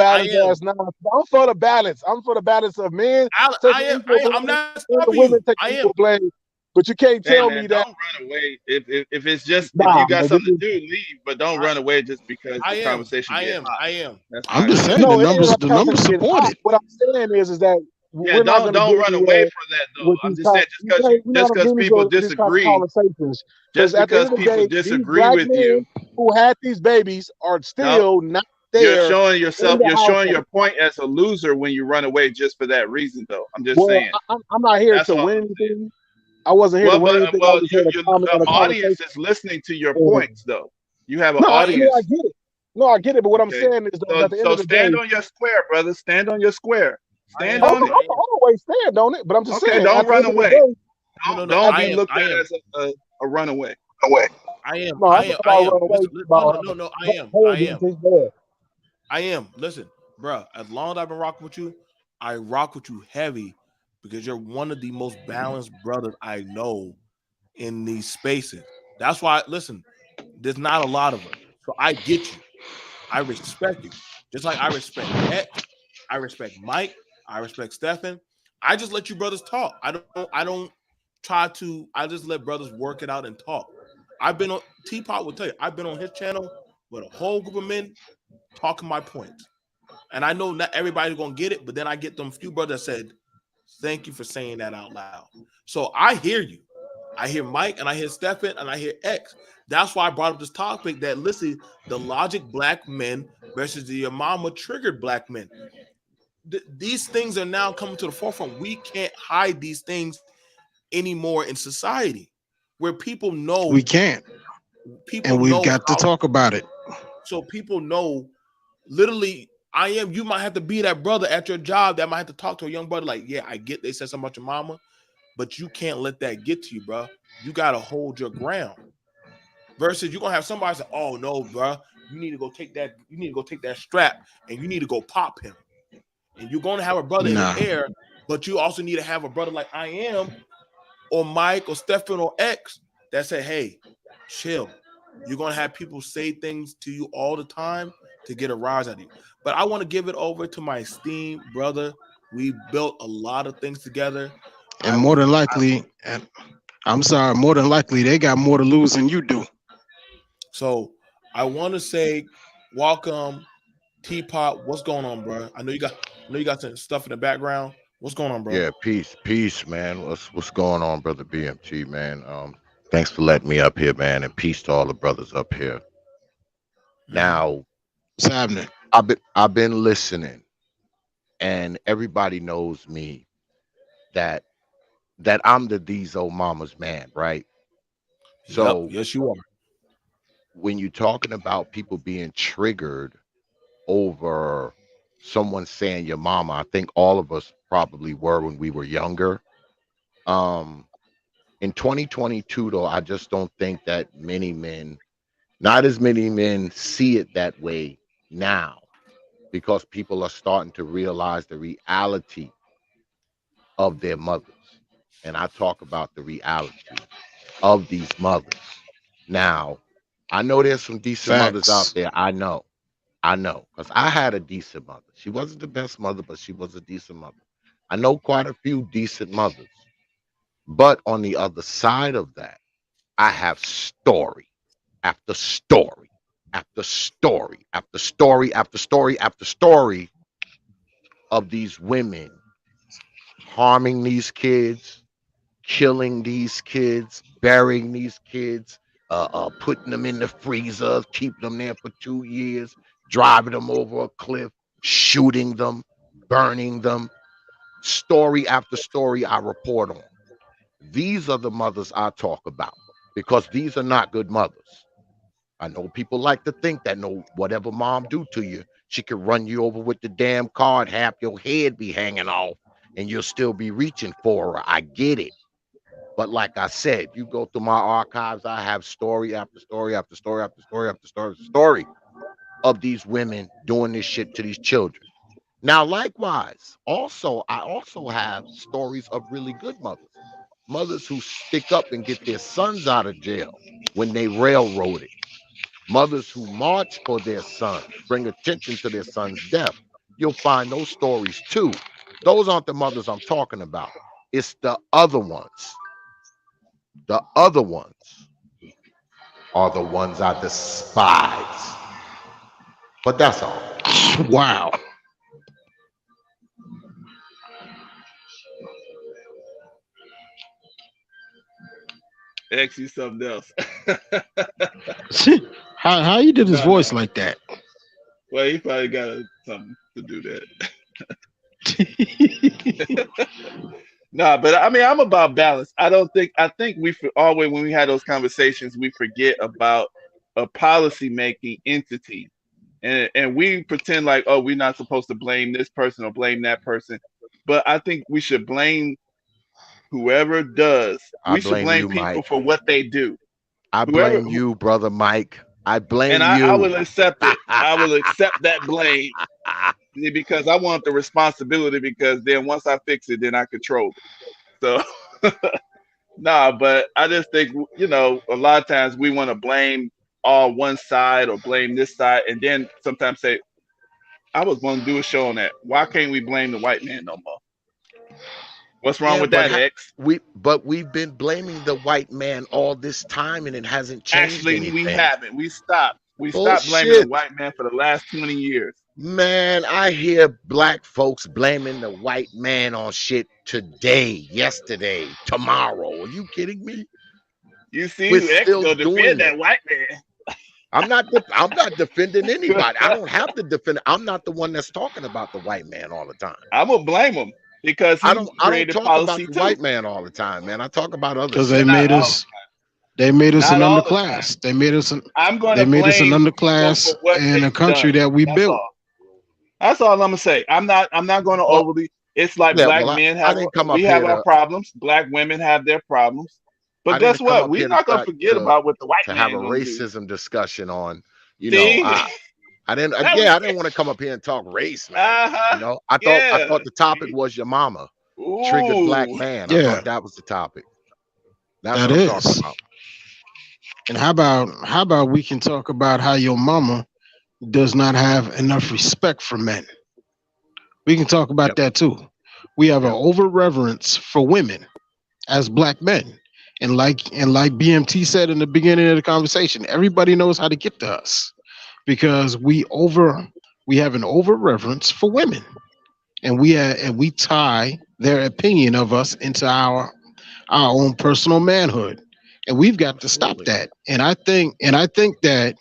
I unbalanced am. ass nonsense. I'm for the balance. I'm for the balance of men taking equal I'm blame not and the stopping women you. I taking am. equal blame. But you can't Hey tell man, me that. don't run away. If it's just if Nah, you got man, something to do, leave. But don't I, run away just because I the am. conversation I get am. hot. I am. That's I'm not just I good. am. saying no, it ain't about the the numbers conversation getting support hot. it. What I'm saying is that Yeah, we're not going to don't get run away anywhere from that though. with I'm these just saying we're not just going to because get people anywhere with these kind of disagree, conversations. Because just at the end because of the people day, these disagree black with you, men who had these babies are don't still not you're there showing in yourself the you're showing household. your point as a loser when you run away just for that reason though. I'm just Well, saying. I'm not here That's to all win I'm saying. anything. I wasn't here to win anything. I was here to Your comment on a audience conversation. is listening to your And points though. You have an no, I audience. get it. No, I get it. But what I'm Okay. saying is that So at the end of the stand day, on your square, brother. Stand on your square. I Stand am. on I'm it. I am. always stand on it. But I'm just Okay, saying, at don't the run end of the away. day, No. Don't I be am. looked I at am. as a runaway. I am. no, I'm I not am. I about am. running away. Listen. It's about No. I am. hey, I am. BT, go ahead. I am. Listen, bro. As long as I've been rocking with you, I rock with you heavy because you're one of the most balanced brothers I know in these spaces. That's why. Listen, there's not a lot of us, so I get you. I respect you, just like I respect X, I respect Mike, I respect Stephen. I just let you brothers talk. I don't try to. I just let brothers work it out and talk. I've been on Teapot will tell you. I've been on his channel with a whole group of men talking my points, and I know not everybody's gonna get it, but then I get them few brothers that said, "Thank you for saying that out loud." So I hear you. I hear Mike and I hear Stephen and I hear X. That's why I brought up this topic that listen, the logic black men versus the mama triggered black men. These things are now coming to the forefront. We can't hide these things anymore in society where We can't. people And we've know got to how, talk about it. so people know literally you might have to be that brother at your job that might have to talk to a young brother like, yeah, I get they said something about your mama, but you can't let that get to you, bro. You got to hold your ground. Versus you're gonna have somebody say, oh no, bro, you need to go take that strap and you need to go pop him. And you're gonna have a brother in the Nah. air, but you also need to have a brother like I am, or Mike or Stephen or X that say, hey, chill. You're gonna have people say things to you all the time to get a rise out of you. But I want to give it over to my esteemed brother. We built a lot of things together. And more than likely, and I'm sorry, more than likely they got more to lose than you do. So I want to say, welcome, Teapot. What's going on, bro? I know you got some stuff in the background. What's going on, bro? Yeah, peace, man. What's going on, brother BMT, man? Thanks for letting me up here, man, and peace to all the brothers up here. Now, What's happening? I've been listening, and everybody knows me that I'm the Diesel Mama's man, right? So Yes, you are. when you're talking about people being triggered over someone saying your mama, I think all of us probably were when we were younger. Um, in 2022, though, I just don't think that not as many men see it that way now because people are starting to realize the reality of their mothers. And I talk about the reality of these mothers. Now, I know there's some decent mothers out Facts. there. I know, because I had a decent mother. She wasn't the best mother, but she was a decent mother. I know quite a few decent mothers. But on the other side of that, I have story after story after story after story after story after story of these women harming these kids, killing these kids, burying these kids, putting them in the freezer, keeping them there for 2 years, driving them over a cliff, shooting them, burning them. Story after story I report on. These are the mothers I talk about, because these are not good mothers. I know people like to think that no, whatever mom do to you, she could run you over with the damn car and have your head be hanging off and you'll still be reaching for her. I get it. But like I said, you go through my archives, I have story after story after story after story after story after story of these women doing this shit to these children. Now, likewise, I also have stories of really good mothers. Mothers who stick up and get their sons out of jail when they railroaded. Mothers who march for their sons, bring attention to their son's death. You'll find those stories too. Those aren't the mothers I'm talking about. It's the other ones. The other ones are the ones I despise. But that's all. Wow. Ask you something else. How you did his No, voice like that? Well, he probably got something to do that. No, but I mean, I'm about balance. I think we always, when we had those conversations, we forget about a policy making entity. And we pretend like, oh, we're not supposed to blame this person or blame that person. But I think we should blame whoever does. I We should blame blame you, people Mike. for what they do. I Whoever, blame you, brother Mike. I blame and you. I will accept it. I will accept that blame because I want the responsibility, because then once I fix it, then I control it. So, nah, but I just think, a lot of times we want to blame all one side or blame this side, and then sometimes say, I was going to do a show on that. Why can't we blame the white man no more? What's wrong with that, X? We've been blaming the white man all this time, and it hasn't changed Actually, anything. we haven't. We stopped. We stopped blaming the white man for the last 20 years. Man, I hear black folks blaming the white man on shit today, yesterday, tomorrow. Are you kidding me? You see, We're X still go doing defend it. that white man. I'm not defending anybody. I don't have to defend. I'm not the one that's talking about the white man all the time. I'm gonna blame him because he I don't created talk about policy the too. white man all the time, man. I talk about others. Because they Not made all us. They made us Not an all the underclass. They made us an. I'm going They to made us an blame underclass them for what in a they've country done. that we That's built. all. That's all I'm gonna say. I'm not going to Well, overly. It's like yeah, black well, men I have. didn't come up We have here our to. problems. Black women have their problems. But I guess didn't come what? up We're here not gonna forget to about what the white have man a gonna do. racism discussion on. See? I didn't. That Yeah, I was didn't want to come up here and talk race, man. uh-huh. I Yeah. thought the topic was your mama, triggered black Ooh. man. I Yeah, thought that was the topic. That's that what I'm talking is. about. And how about we can talk about how your mama does not have enough respect for men. We can talk about Yep. that too. We have an Yep. over reverence for women as black men. And like BMT said in the beginning of the conversation, everybody knows how to get to us because we have an over reverence for women. And we tie their opinion of us into our own personal manhood. And we've got to stop Absolutely. that. And I think that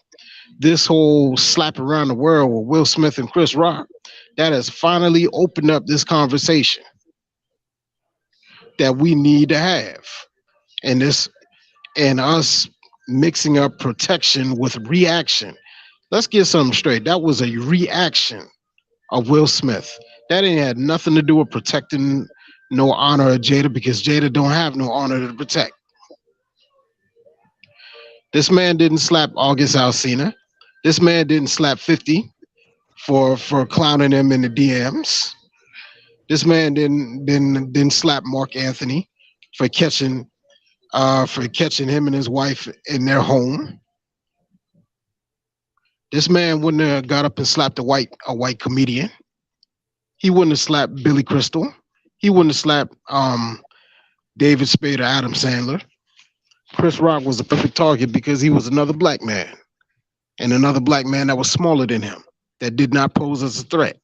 this whole slap around the world with Will Smith and Chris Rock, that has finally opened up this conversation that we need to have. And us mixing up protection with reaction. Let's get something straight. That was a reaction of Will Smith. That ain't had nothing to do with protecting no honor of Jada, because Jada don't have no honor to protect. This man didn't slap August Alsina. This man didn't slap 50 for clowning him in the DMs. This man didn't slap Mark Anthony for catching him and his wife in their home. This man wouldn't have got up and slapped a white comedian. He wouldn't have slapped Billy Crystal. He wouldn't have slapped David Spade or Adam Sandler. Chris Rock was the perfect target because he was another black man, and another black man that was smaller than him, that did not pose as a threat.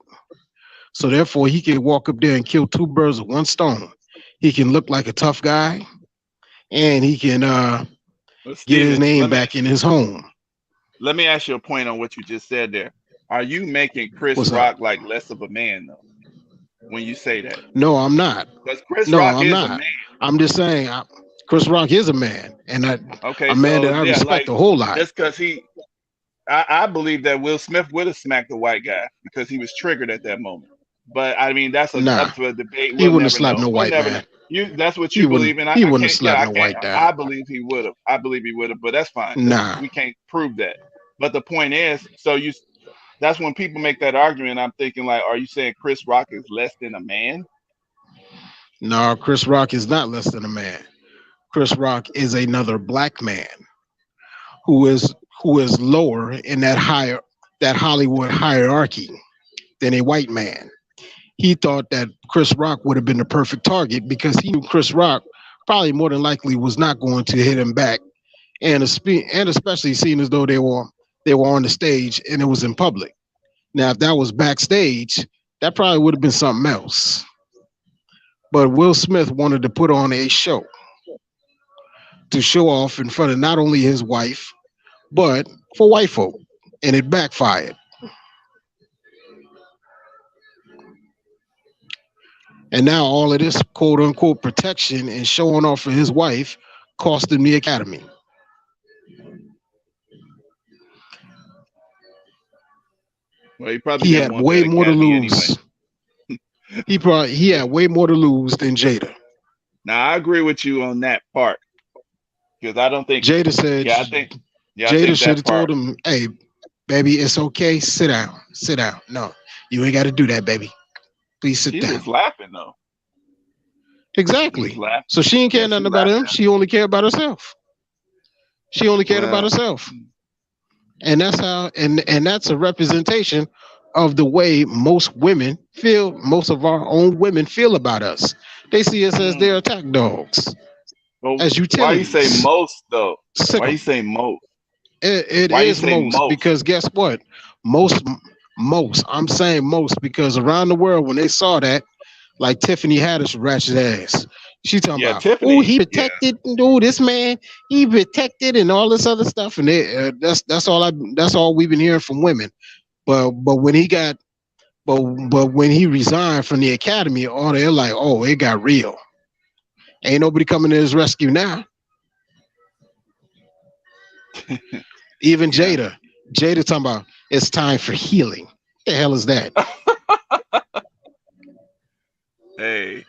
So therefore, he can walk up there and kill two birds with one stone. He can look like a tough guy, and he can But get his Steven, name back in his home. let me ask you a point on what you just said there. Are you making Chris What's Rock up? like less of a man though when you say that? No, I'm not. Because Chris No, Rock I'm is a not. man. I'm just saying, Chris Rock is a man, and Okay, a man so that I yeah, respect like a whole lot. just because I believe that Will Smith would have smacked the white guy because he was triggered at that moment. But I mean, that's Nah, up to a debate. he We'll wouldn't have never slapped know. no We'll white never know. man. That's what He you wouldn't. believe, and He I wouldn't have can't. Yeah, slapped I no can't. white guy. I believe he would have. I believe he would have, but that's fine. Nah. We can't prove that. But the point is, that's when people make that argument. I'm thinking like, are you saying Chris Rock is less than a man? No, Chris Rock is not less than a man. Chris Rock is another black man who is lower in that Hollywood hierarchy than a white man. He thought that Chris Rock would have been the perfect target because he knew Chris Rock probably more than likely was not going to hit him back, and especially seeing as though they were on the stage and it was in public. Now, if that was backstage, that probably would have been something else. But Will Smith wanted to put on a show to show off in front of not only his wife, but for white folk, and it backfired. And now all of this quote unquote protection and showing off for his wife cost him the Academy. Well, he probably He didn't had want way that more to Academy lose. anyway. He had way more to lose than Jada. Now I agree with you on that part because I don't think. Jada said, Yeah, I think. Yeah, I Jada think should have that part. told him, "Hey, baby, it's okay. Sit down. Sit down. No, you ain't got to do that, baby. Please sit She down." was laughing though. She was Exactly. laughing. So she ain't care Yeah, nothing she about him. laughed. She only cared about herself. She only cared about Well, herself. And that's how, and that's a representation of the way most women feel, most of our own women feel about us. They see us as their attack dogs, well, as why you say utilities. most though? Sick Why 'em. you say most? It Why you is say most most? because guess what? Most. I'm saying most because around the world when they saw that, like Tiffany Haddish ratchet ass, she talking Yeah, about, oh, he Tiffany. Yeah. protected, oh, this man, he protected, and all this other stuff, and that's all we've been hearing from women. But when he got, but when he resigned from the Academy, all they're like, oh, it got real. Ain't nobody coming to his rescue now. Even Yeah. Jada talking about it's time for healing. What the hell is that? Hey.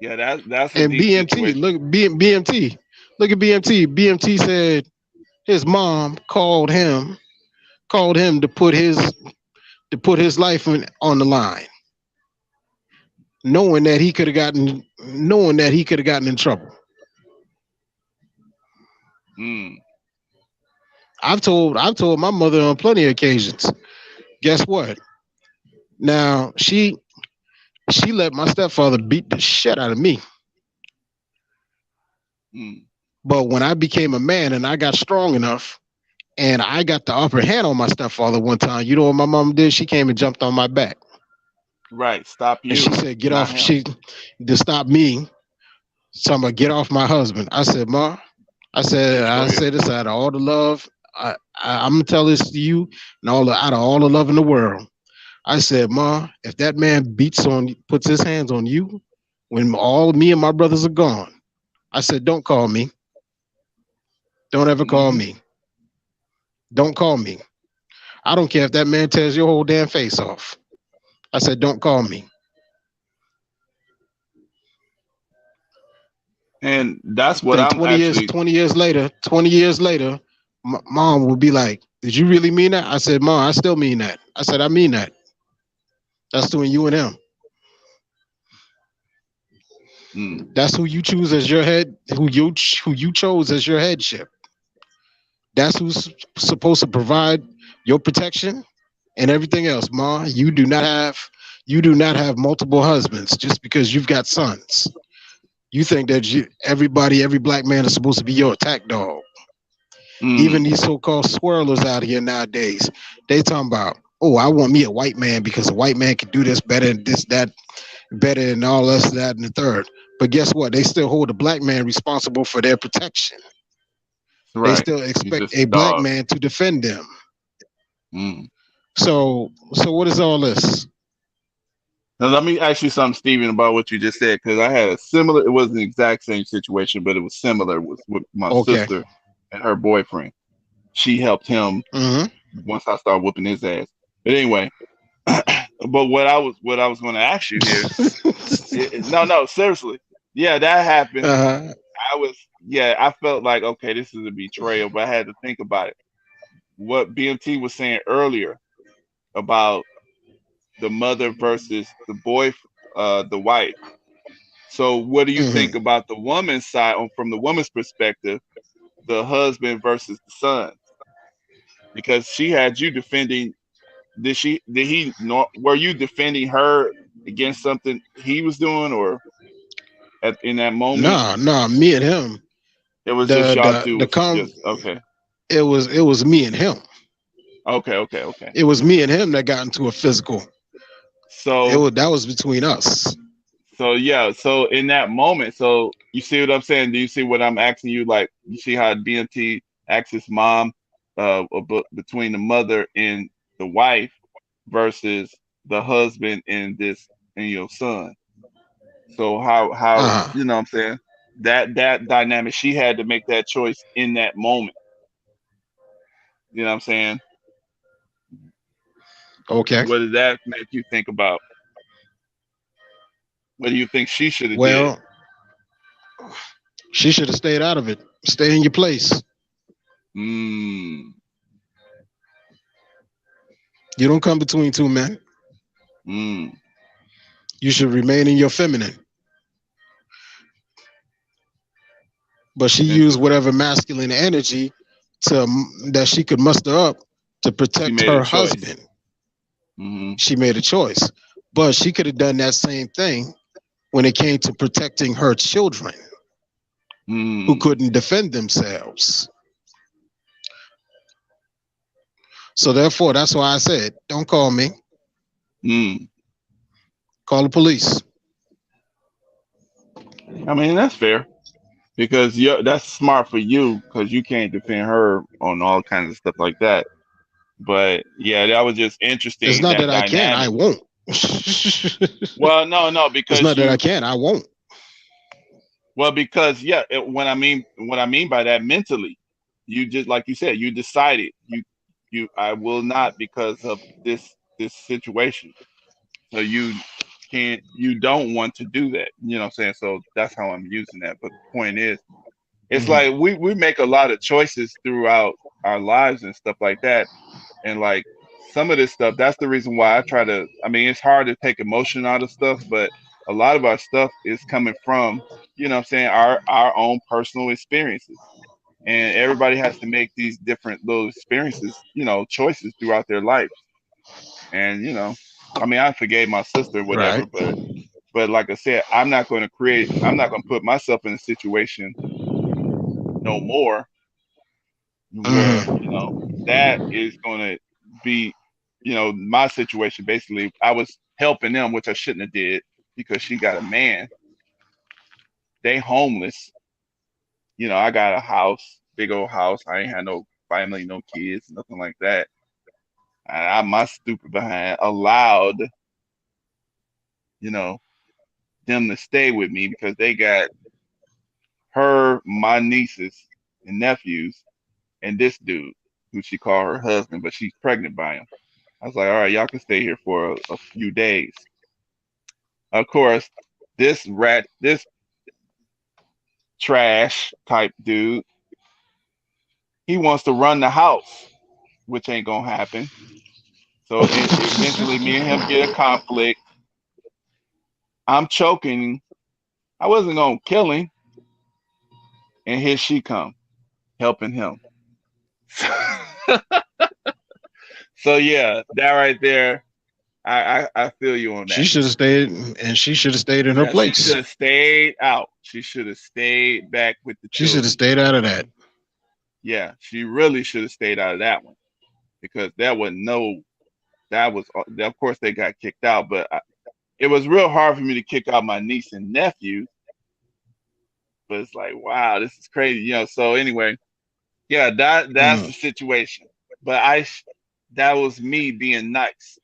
Yeah, that's a And deep BMT, situation. look BMT, look at BMT. BMT said his mom called him to put his life on the line, knowing that he could have gotten in trouble. I've told my mother on plenty of occasions. Guess what? Now she let my stepfather beat the shit out of me. But when I became a man and I got strong enough and I got the upper hand on my stepfather one time, you know what my mom did? She came and jumped on my back. Right. Stop you. And she said, get not off. him. To stop me. So I'm gonna get off my husband. I said, Ma, I said this out of all the love. I'm gonna tell this to you and out of all the love in the world. I said, Ma, if that man puts his hands on you when all me and my brothers are gone, I said, don't call me. Don't ever call me. Don't call me. I don't care if that man tears your whole damn face off. I said, don't call me. And that's what Then I'm 20 years later, mom would be like, did you really mean that? I said, Mom, I still mean that. I said, I mean that. That's between you and him. That's who you choose as your head, who you chose as your headship. That's who's supposed to provide your protection and everything else. Ma, you do not have multiple husbands just because you've got sons. You think that every black man is supposed to be your attack dog. Even these so-called swirlers out here nowadays, they talking about, oh, I want me a white man because a white man can do this better and this, that, better and all this, that, and the third. But guess what? They still hold a black man responsible for their protection. They Right. still He's expect just a a black dog. man to defend them. Mm. So what is all this? Now let me ask you something, Steven, about what you just said, because I had a similar. It wasn't the exact same situation, but it was similar with my Okay. sister and her boyfriend. She helped him Hmm. once I started whooping his ass. But anyway, but what I was going to ask you here. No, seriously. Yeah, that happened. uh, I felt like, okay, this is a betrayal, but I had to think about it. What BMT was saying earlier about the mother versus the wife. So what do you think hmm. about the woman's side, from the woman's perspective, the husband versus the son? Because she had you defending, were you defending her against something he was doing, or in that moment? Nah, me and him. It was just The y'all the two the was com just okay. it was me and him. Okay. It was me and him that got into a physical. So That was between us. yeah, so in that moment, so you see what I'm saying? Do you see what I'm asking you? Like, you see how BMT asks his mom, between the mother and the wife versus the husband and your son. So how Uh-huh. you know what I'm saying? That dynamic, she had to make that choice in that moment. You know what I'm saying? Okay. What does that make you think about? What do you think she should have did? Well, she should have stayed out of it. Stay in your place. Mm, You don't come between two men. mm. You should remain in your feminine. But she used Interesting. whatever masculine energy to that she could muster up to She protect made a her choice. husband. Hmm. She made a choice. But she could have done that same thing when it came to protecting her children who Mm, couldn't defend themselves. So therefore, that's why I said, don't call me. mm. Call the police. I mean, that's fair because that's smart for you because you can't defend her on all kinds of stuff like that. But yeah, that was just It's interesting, not that that I can, I dynamic. won't. It's Well, no, because not that I can, I won't. yeah, what I mean by that, mentally, you just, like you said, you decided I will not, because of this situation. So you don't want to do that. You know what I'm saying? So that's how I'm using that. But the point is, it's Mhm. like we make a lot of choices throughout our lives and stuff like that. And like some of this stuff, that's the reason why I try to, I mean, it's hard to take emotion out of stuff, but a lot of our stuff is coming from, you know what I'm saying, our own personal experiences. And everybody has to make these different little experiences, choices throughout their life. And I mean, I forgave my sister, whatever, Right. but like I said, I'm not going to put myself in a situation no more where, Mhm. that is going to be, my situation. Basically, I was helping them, which I shouldn't have did, because she got a man. They homeless. I got a house, big old house. I ain't had no family, no kids, nothing like that. And my stupid behind allowed, you know, them to stay with me because they got my nieces and nephews, and this dude who she called her husband, but she's pregnant by him. I was like, all right, y'all can stay here for a few days. Of course, this trash type dude, he wants to run the house, which ain't gonna happen. So eventually, me and him get a conflict. I'm choking. I wasn't gonna kill him, and here she come helping him. So yeah, that right there, I feel you on She that. should have stayed, and she should have stayed in her Yeah, she should place. have stayed out. She should have stayed back with the She should have children. stayed out of that. Yeah, she really should have stayed out of that one, because that was, of course they got kicked out, but it was real hard for me to kick out my niece and nephew. But it's like, wow, this is crazy. So anyway, Yeah, that's Mm. the situation. But that was me being nice.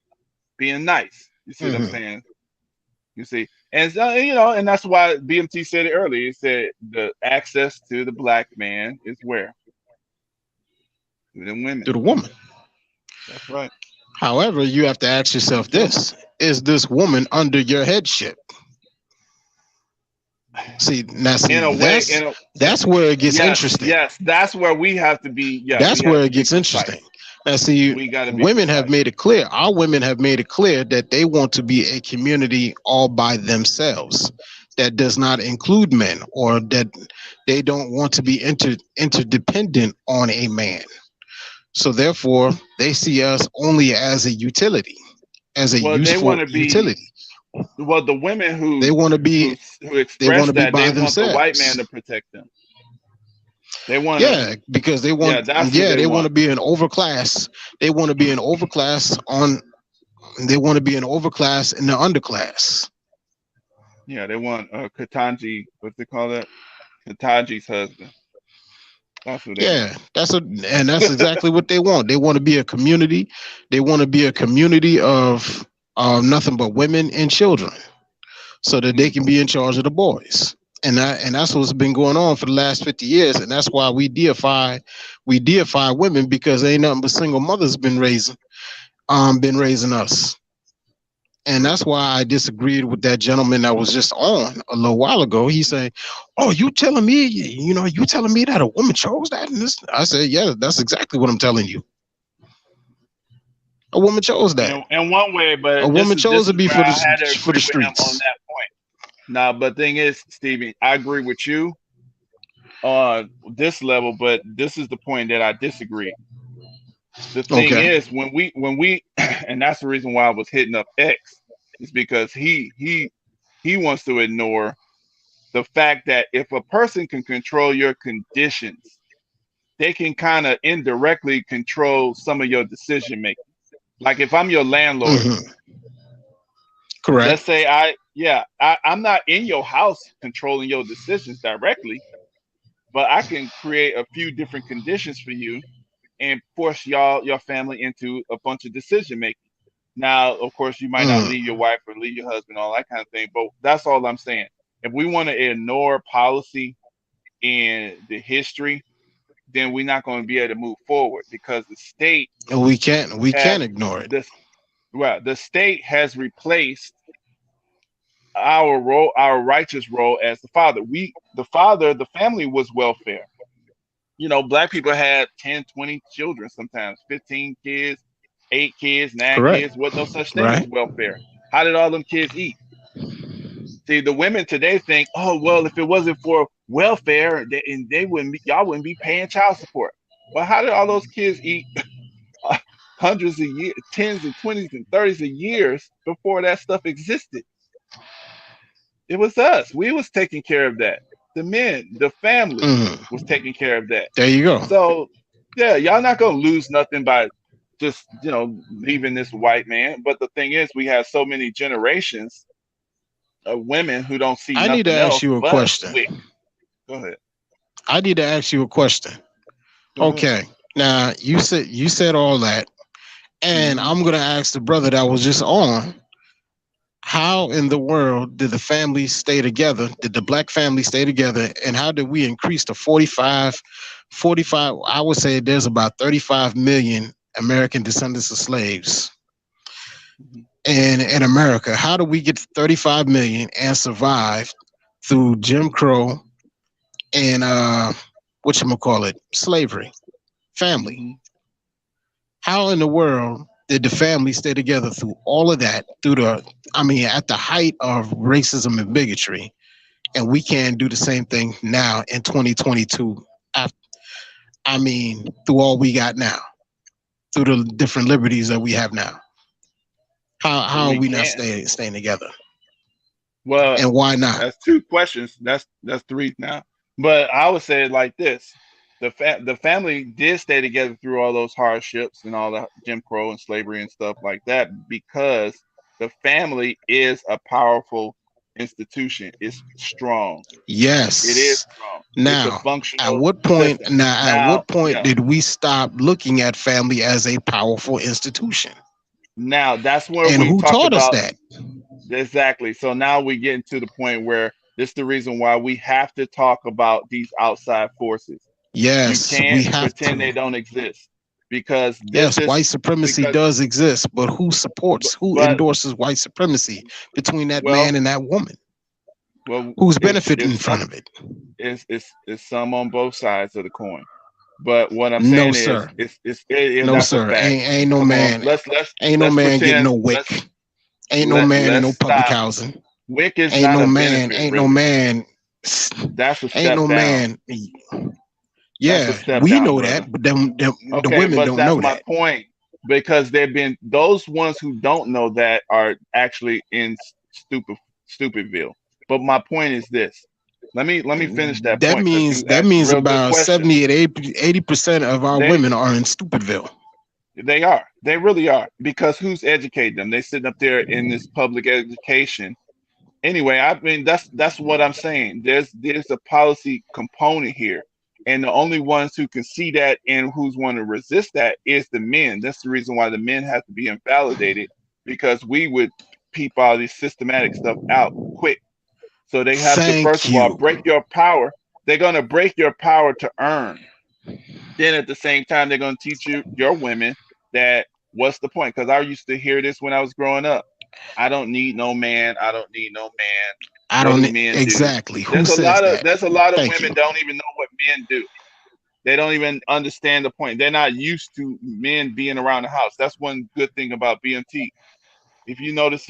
Being nice. You see what I'm Hmm. saying? You see, and so, and that's why BMT said it earlier. He said the access to the black man is where to the women. To the woman. That's right. However, you have to ask yourself That's right. this: is this woman under your headship? See, In a way, that's where it gets yes, interesting. yes, that's where we have to be. Yeah, we That's have where to it be gets precise. interesting. Now, see, We got to be women have precise. made it clear. Our women have made it clear that they want to be a community all by themselves. That does not include men, or that they don't want to be interdependent on a man. So therefore, they see us only as a utility, as a Well, they want useful to be. utility. Well, the women They want to be who they want express to be that they by want the white man themselves. to protect them. They want to. Yeah, because Yeah, that's what they they want want. to be an overclass. They want to be an overclass on they want to be an overclass in the underclass. Yeah, they want Katanji. What's they call that? Katanji's husband. That's what they want. Yeah, that's exactly what they want. They want to be a community. They want to be a community of nothing but women and children, so that they can be in charge of the boys. And that's what's been going on for the last 50 years. And that's why we deify women, because ain't nothing but single mothers been raising us. And that's why I disagreed with that gentleman that was just on a little while ago. He said, "Oh, you telling me, you telling me that a woman chose that?" And this, I said, "Yeah, that's exactly what I'm telling you. A woman chose that. In one way, A but woman chose this to is be where I had to for the agree with him on streets." that point. Now, but thing is, Stevie, I agree with you on this level, but this is the point that I disagree. The thing Okay. is, when we and that's the reason why I was hitting up X, is because he wants to ignore the fact that if a person can control your conditions, they can kind of indirectly control some of your decision making. Like if I'm your landlord, Hmm. Correct. let's say I'm not in your house controlling your decisions directly, but I can create a few different conditions for you and force your family into a bunch of decision making. Now, of course, you might not Mm. leave your wife or leave your husband, all that kind of thing, but that's all I'm saying. If we want to ignore policy and the history, then we're not going to be able to move forward because the state And we can't has ignore it. this. Well, the state has replaced our role, our righteous role as the father. The family was welfare. Black people had 10, 20 children, sometimes 15 kids, 8 kids, 9 kids. Correct. What no such thing as Right. welfare. How did all them kids eat? See, the women today think, oh well, if it wasn't for welfare, y'all wouldn't be paying child support. Well, how did all those kids eat hundreds of years, tens and twenties and thirties of years before that stuff existed? It was us. We was taking care of that. The men, the family was Hmm. taking care of that. There you go. So yeah, y'all not gonna lose nothing by just leaving this white man. But the thing is, we have so many generations of women who don't see I need to nothing ask else you a but question. wick. Go ahead. I need to ask you a question. Go ahead. Okay. Now you said all that, and Mm-hmm. I'm gonna ask the brother that was just on. How in the world did the family stay together? Did the black family stay together? And how did we increase to 45? I would say there's about 35 million American descendants of slaves Mm-hmm. in America. How do we get to 35 million and survive through Jim Crow and whatchamacallit, slavery, family? Mm-hmm. How in the world did the family stay together through all of that, at the height of racism and bigotry, and we can't do the same thing now in 2022? Through all we got now, through the different liberties that we have now. How are We we not can. staying together? Well, And why not? that's two questions. That's three now. But I would say it like this: the family did stay together through all those hardships and all the Jim Crow and slavery and stuff like that because the family is a powerful institution. It's strong. It is Yes. strong. Now, functional at what point? system. At what point yeah. did we stop looking at family as a powerful institution? Now that's where And we who talk taught us about that? exactly. So now we get to the point where this is the reason why we have to talk about these outside forces. You Yes, we can't have pretend they to. don't exist because this Yes, is white supremacy because does exist, but who supports, who but endorses white supremacy between that well man and that woman? well Who's it's benefiting from it? it's some on both sides of the coin. But what I'm No, saying is, sir. No, that's a sir. fact. Ain't no Come on, man. Ain't no let's man getting pretend. no WIC. Ain't no man in Let's no public stop. housing. WIC is Ain't not no a man. benefit, Ain't no really. man. That's a Ain't step no down. man. That's Yeah, a step we down, know brother. that, but the Okay, women but don't that's know my that. point because they've been those ones who don't know that are actually in Stupidville. But my point is this. Let me finish that That point because means you asked a real good about question. 70 to 80% of our They women are in Stupidville. they are. They really are. Because who's educating them? They sitting up there in this public education. Anyway, I mean that's what I'm saying. There's a policy component here. And the only ones who can see that and who's want to resist that is the men. That's the reason why the men have to be invalidated because we would peep all this systematic stuff out quick. So they have to first Thank of all you. break your power. They're gonna break your power to earn. Then at the same time, they're gonna teach your women that what's the point? Because I used to hear this when I was growing up. I don't need no man. I don't need no man. I What don't do men do? exactly. Who says that? There's a lot of Thank women you. don't even know what men do. They don't even understand the point. They're not used to men being around the house. That's one good thing about BMT. If you notice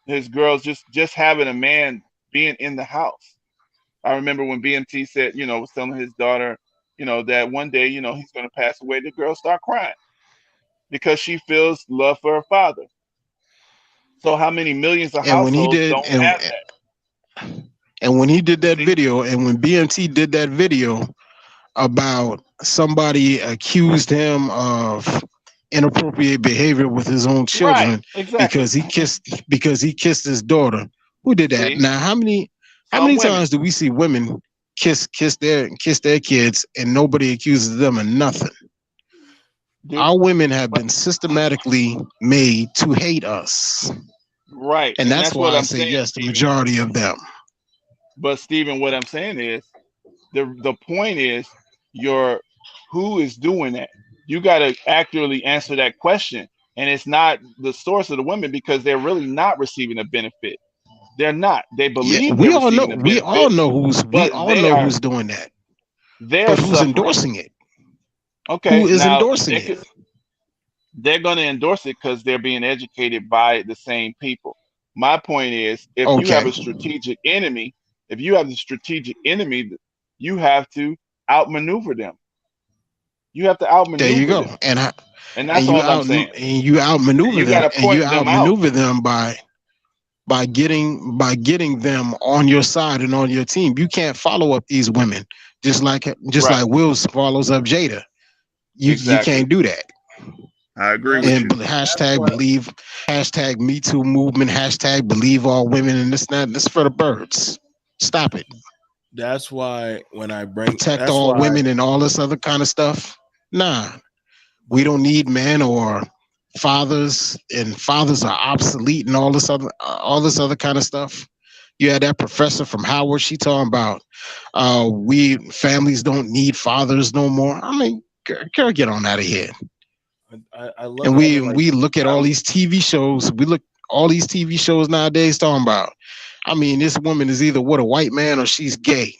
his girls just having a man being in the house. I remember when BMT said, was telling his daughter, that one day, he's going to pass away. The girl start crying because she feels love for her father. So how many millions of And when he households did, don't have that? and when he did that See? video, and when BMT did that video about somebody accused him of inappropriate behavior with his own children Right, exactly. because he kissed his daughter. Who did that? See? Now, how many Some women. times do we see women kiss their kids and nobody accuses them of nothing? Our women have been systematically made to hate us. Right. And that's why what I I'm say saying, yes, the Stephen. majority of them. But Stephen, what I'm saying is the point is who is doing that? You got to accurately answer that question. And it's not the source of the women because they're really not receiving a benefit. They're not. They believe they're receiving a benefit. We all know who's doing that. But who's suffering. endorsing it? Okay. Who is endorsing it? They're going to endorse it because they're being educated by the same people. My point is, if you have a strategic enemy, you have to outmaneuver them. You have to outmaneuver There you go. them. And that's all I'm saying. And you outmaneuver them. And you outmaneuver them by getting them on your side and on your team. You can't follow up these women just like Will follows up Jada. You can't do that. I agree with you. Hashtag Me Too movement, hashtag believe all women, and this for the birds. Stop it. That's why when I bring protect all women and all this other kind of stuff. Nah, we don't need men or fathers, and fathers are obsolete and all this other kind of stuff. You had that professor from Howard. She talking about families don't need fathers no more. I mean, girl, get on out of here. I love and we look at all these TV shows. We look all these TV shows nowadays talking about. I mean, this woman is either with a white man or she's gay.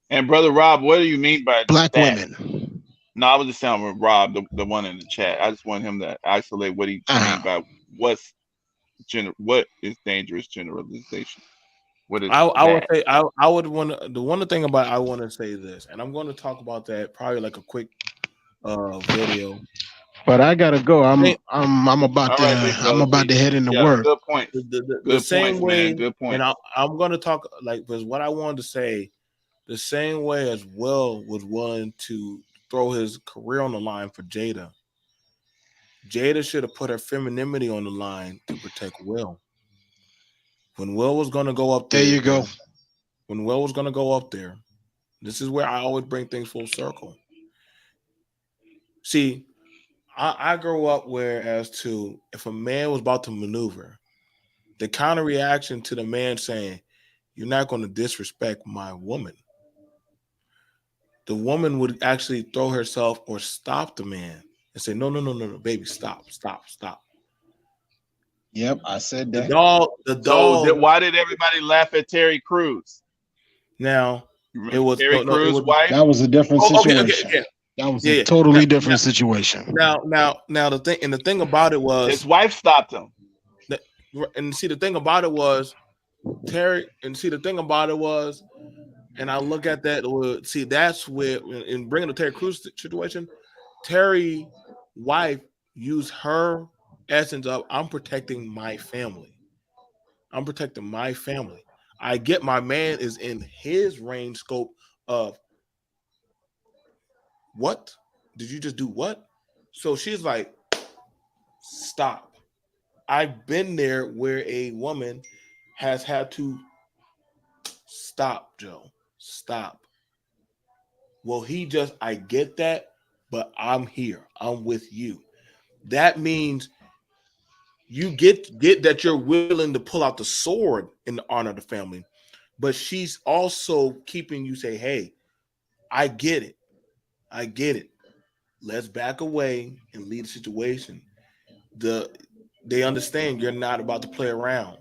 And Brother Rob, what do you mean by black that? Women? No, I was just saying with Rob, the one in the chat. I just want him to isolate what he mean by what is dangerous generalization. What is I would say I would want to, the one thing about I want to say this, and I'm going to talk about that probably like a quick video. But I gotta go. I'm about to head into work. Good point. The same way, man. Good point. And I'm going to talk because what I wanted to say, the same way as Will was willing to throw his career on the line for Jada. Jada should have put her femininity on the line to protect Will. When Will was going to go up there, there you go. When Will was going to go up there, This is where I always bring things full circle. See, I grew up where as to if a man was about to maneuver, the counter reaction to the man saying, "You're not going to disrespect my woman," the woman would actually throw herself or stop the man and say, "No, no, no, no, no, baby, stop, stop, stop." Yep, I said The that. dog. Why did everybody laugh at Terry Crews? Now You it remember was Terry no, it Crews' was. wife? That was a different Oh, okay, situation. okay. That was Yeah, a yeah. totally Now, different situation. now the thing about it was His wife stopped him. that, and see the thing about it was Terry, and see the thing about it was, and I look at that. See, that's where in bringing the Terry Crews situation, Terry wife used her essence of I'm protecting my family. I'm protecting my family. I get my man is in his range scope of what? Did you just do what? So she's like, stop. I've been there where a woman has had to stop, Joe. Stop. Well, I get that, but I'm here. I'm with you. That means you get that you're willing to pull out the sword in the honor of the family, but she's also keeping you say, hey, I get it. I get it. Let's back away and leave the situation. They understand you're not about to play around.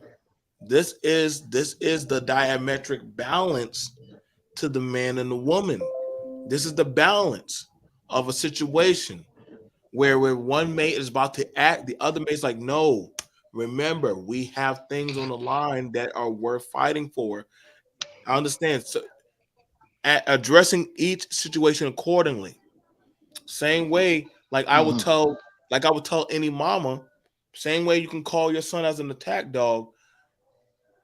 This is the diametric balance to the man and the woman. This is the balance of a situation where one mate is about to act, the other mate's like, no, remember, we have things on the line that are worth fighting for. I understand. So addressing each situation accordingly. Same way, like I would tell any mama, same way you can call your son as an attack dog.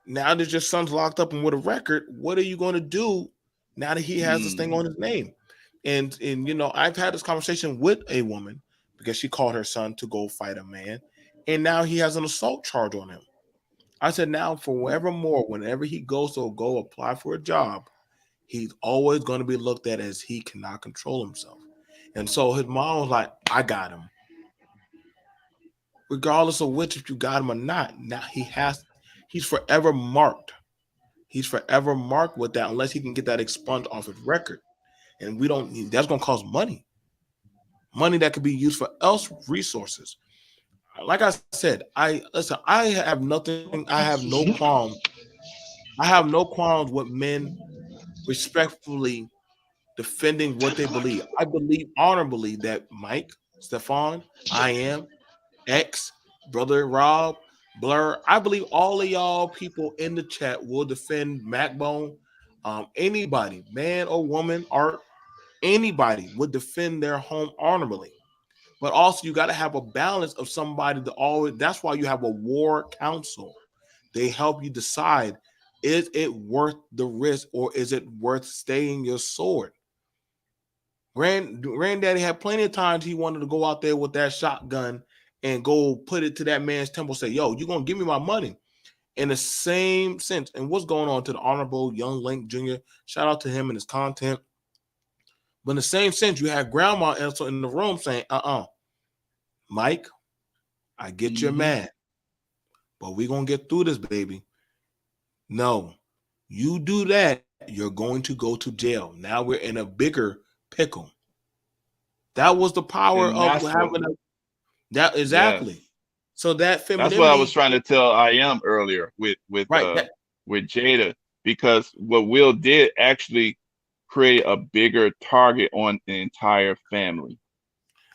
Now that your son's locked up and with a record, what are you going to do now that he has this thing on his name? And I've had this conversation with a woman because she called her son to go fight a man, and now he has an assault charge on him. I said, now forevermore, whenever he goes to go apply for a job, he's always going to be looked at as he cannot control himself. And so his mom was like, I got him. Regardless of which, if you got him or not, now he's forever marked. He's forever marked with that unless he can get that expunged off his record. And that's going to cost money. Money that could be used for else resources. Like I said, I have nothing. I have no qualms. I have no qualms with men respectfully defending what they believe. I believe honorably that Mike, Stefan, I am, X, Brother Rob, Blur, I believe all of y'all people in the chat will defend Macbone. Anybody, man or woman, art, anybody would defend their home honorably. But also, you got to have a balance of somebody to always. That's why you have a war council. They help you decide: is it worth the risk, or is it worth staying your sword? Granddaddy had plenty of times he wanted to go out there with that shotgun and go put it to that man's temple. Say, "Yo, you're gonna give me my money." In the same sense, and what's going on to the Honorable Young Link Jr. Shout out to him and his content. But in the same sense, you have Grandma also in the room saying, Mike, I get you're mad, but we're going to get through this, baby. No, you do that, you're going to go to jail. Now we're in a bigger pickle. That was the power of having that. Exactly. Yes. So that femininity. That's what I was trying to tell I am earlier with Jada, because what Will did actually create a bigger target on the entire family.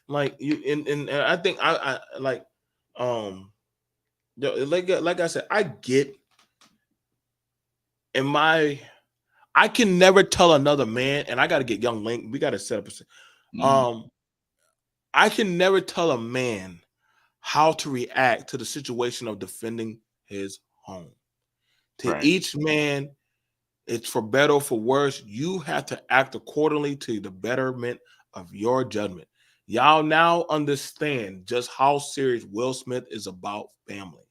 Like you, and I think I like I said, I get. I can never tell another man, and I got to get Young Link. We got to set up. I can never tell a man how to react to the situation of defending his home. To each man, it's for better or for worse. You have to act accordingly to the betterment of your judgment. Y'all now understand just how serious Will Smith is about family.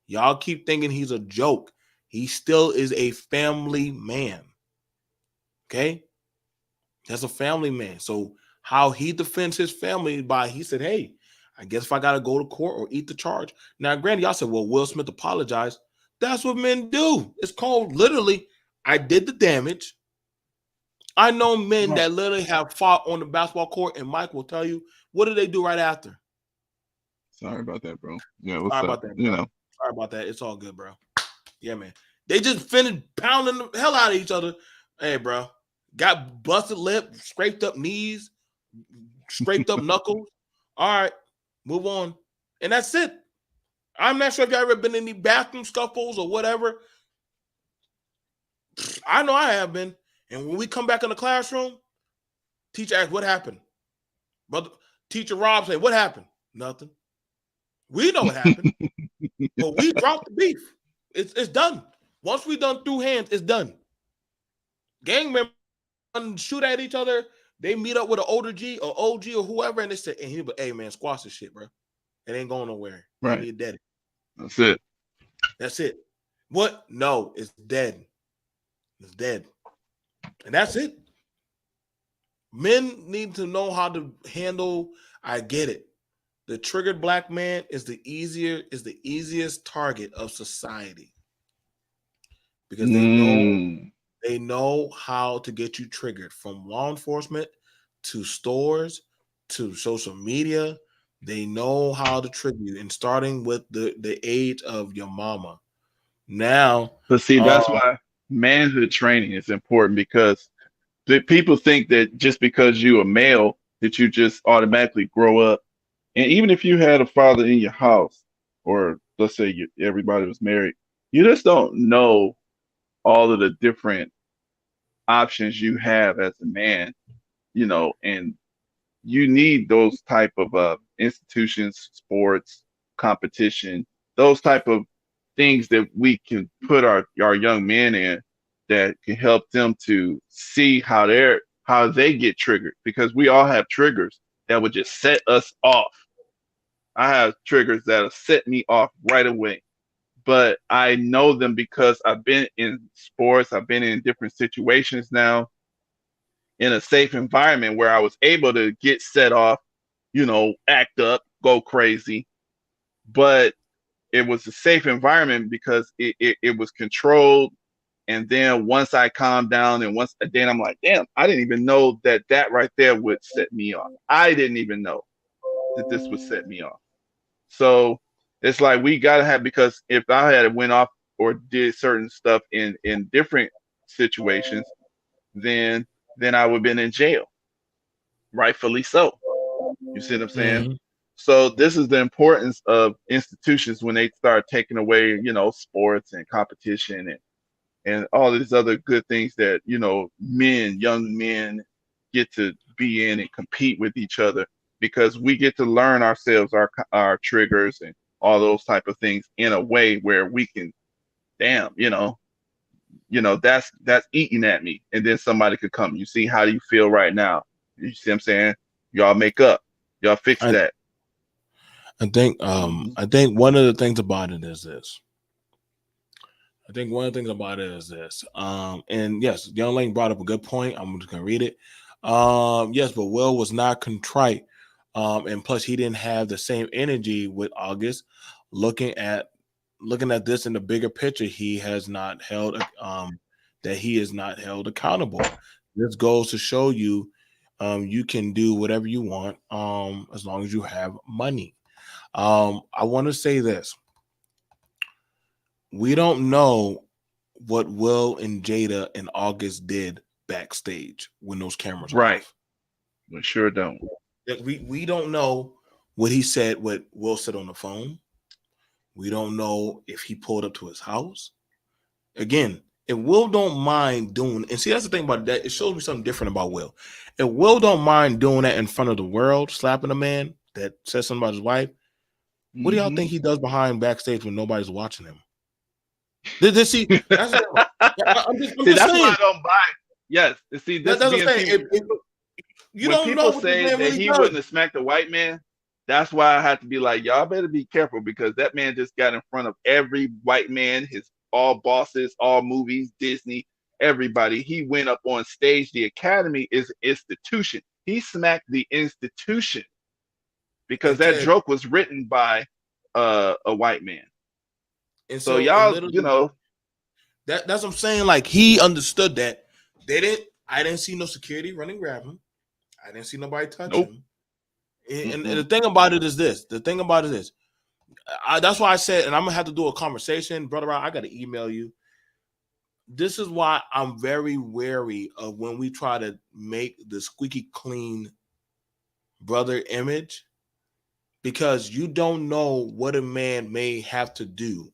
Y'all keep thinking he's a joke. He still is a family man. Okay? That's a family man. So how he defends his family by he said, hey, I guess if I gotta go to court or eat the charge. Now, granted, y'all said, well, Will Smith apologized. That's what men do. It's called literally, I did the damage. I know men that literally have fought on the basketball court, and Mike will tell you, what do they do right after? Sorry about that, bro. Yeah, what's Sorry up? about that, bro. You know, Sorry about that. It's all good, bro. Yeah, man. They just finished pounding the hell out of each other. Hey, bro. Got busted lip, scraped up knees, scraped up knuckles. All right, move on. And that's it. I'm not sure if y'all ever been in any bathroom scuffles or whatever. I know I have been. And when we come back in the classroom, teacher asks, what happened? Brother, teacher Rob said, what happened? Nothing. We know what happened. But we dropped the beef. It's done. Once we done through hands, it's done. Gang members shoot at each other. They meet up with an older G or OG or whoever, and they say, and he'll be, hey, man, squash this shit, bro. It ain't going nowhere. Right. You're dead. That's it. That's it. What? No, it's dead. It's dead. And that's it. Men need to know how to handle, I get it. The triggered black man is the easiest target of society. Because they know how to get you triggered, from law enforcement to stores to social media. They know how to trigger you, and starting with the age of your mama. Now, but see, that's why manhood training is important, because people think that just because you're a male that you just automatically grow up. And even if you had a father in your house, or let's say everybody was married, you just don't know all of the different options you have as a man, you know, and you need those type of institutions, sports, competition, those type of things that we can put our young men in, that can help them to see how they get triggered, because we all have triggers that would just set us off. I have triggers that'll set me off right away, but I know them because I've been in sports. I've been in different situations now in a safe environment where I was able to get set off, you know, act up, go crazy. But it was a safe environment because it was controlled. And then once I calmed down, and then I'm like, damn, I didn't even know that right there would set me off. I didn't even know that this would set me off. So it's like we gotta have, because if I had went off or did certain stuff in different situations, then I would have been in jail. Rightfully so. You see what I'm saying? Mm-hmm. So this is the importance of institutions when they start taking away, you know, sports and competition and all these other good things that, you know, young men get to be in and compete with each other, because we get to learn ourselves, our triggers and all those type of things in a way where we can, damn, you know, that's eating at me. And then somebody could come, you see, how do you feel right now? You see what I'm saying? Y'all make up, y'all fix that. I think one of the things about it is this. And yes, Young Lane brought up a good point. I'm just gonna read it. Yes, but Will was not contrite. And plus he didn't have the same energy with August. Looking at this in the bigger picture, he has not held accountable. This goes to show you you can do whatever you want as long as you have money. I want to say this. We don't know what Will and Jada and August did backstage when those cameras were off. We sure don't. We don't know what he said, what Will said on the phone. We don't know if he pulled up to his house. Again, if Will don't mind doing, and see, that's the thing about that, it shows me something different about Will. If Will don't mind doing that in front of the world, slapping a man that says something about his wife, what do y'all think he does behind backstage when nobody's watching him? That's see, that's why I don't buy it. Yes, see, this that's what I'm saying. You when don't people know what say man that really he does. wouldn't have smacked a white man, that's why I have to be like, y'all better be careful, because that man just got in front of every white man, all bosses, all movies, Disney, everybody. He went up on stage. The Academy is an institution. He smacked the institution because And that Ted, joke was written by a white man. and So so it y'all, literally that's what I'm saying. Like, he understood that I didn't see no security running grab him. I didn't see nobody touch nope. him. And the thing about it is this. That's why I said, and I'm gonna have to do a conversation, brother. I got to email you. This is why I'm very wary of when we try to make the squeaky clean brother image, because you don't know what a man may have to do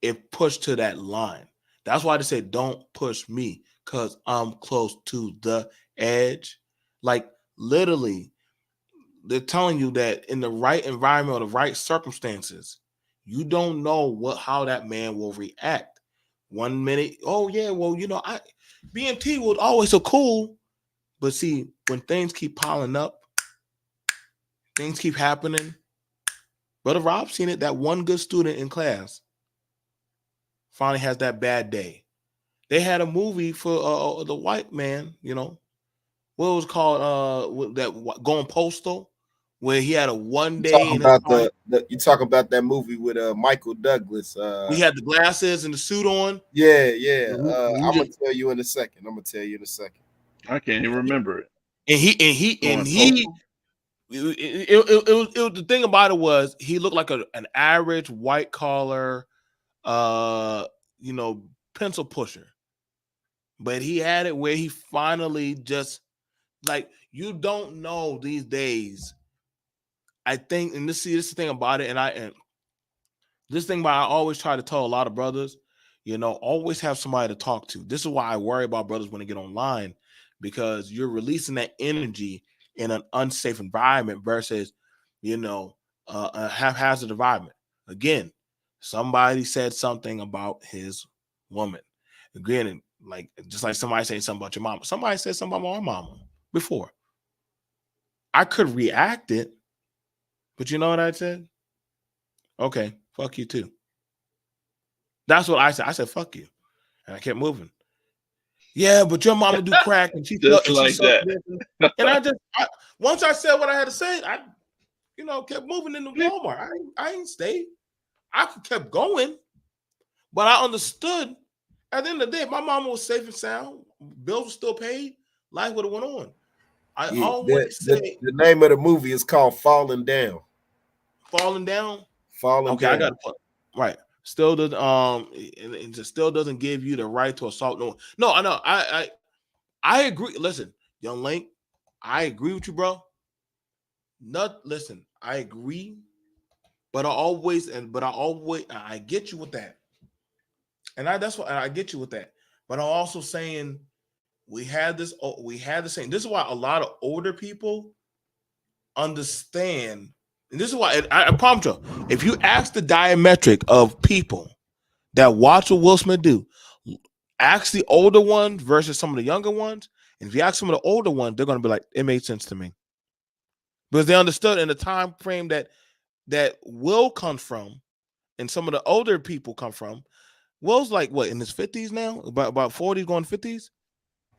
if pushed to that line. That's why they say don't push me, because I'm close to the edge. Like, literally, they're telling you that in the right environment or the right circumstances, you don't know how that man will react. 1 minute, oh yeah, well, BMT was always so cool. But see, when things keep piling up, things keep happening. Brother Rob seen it. That one good student in class finally has that bad day. They had a movie for the white man, what was called Going Postal, where he had a one day in his life. You talk about that movie with Michael Douglas. We had the glasses and the suit on. Yeah. I'm gonna tell you in a second. I can't even remember it. It was the thing about it was he looked like an average white collar, pencil pusher, but he had it where he finally just, like, you don't know these days. I think, and this is the thing about it, I always try to tell a lot of brothers, always have somebody to talk to. This is why I worry about brothers when they get online, because you're releasing that energy in an unsafe environment versus, a haphazard environment. Again, somebody said something about his woman. Again, like, just like somebody saying something about your mama. Somebody said something about my mama before. I could react it, but you know what I said? Okay, fuck you too. That's what I said. I said, fuck you. And I kept moving. Yeah, but your mama do crack, and she just like that. And once I said what I had to say, I kept moving into Walmart. I ain't stayed. I kept going, but I understood. At the end of the day, my mama was safe and sound. Bills were still paid. Life would have went on. I always say the name of the movie is called Falling Down. Falling Down. Okay, I got to put right. Still does it still doesn't give you the right to assault no one. No, I know. I agree. Listen, Young Link, I agree with you, bro. I agree, but I get you with that. And that's what I get you with that. But I'm also saying we had the same. This is why a lot of older people understand. And this is why I promise you, if you ask the diametric of people that watch what Will Smith do, ask the older ones versus some of the younger ones. And if you ask some of the older ones, they're going to be like, it made sense to me. Because they understood in the time frame that Will comes from and some of the older people come from. Will's like, what, in his 50s now? About 40s going 50s?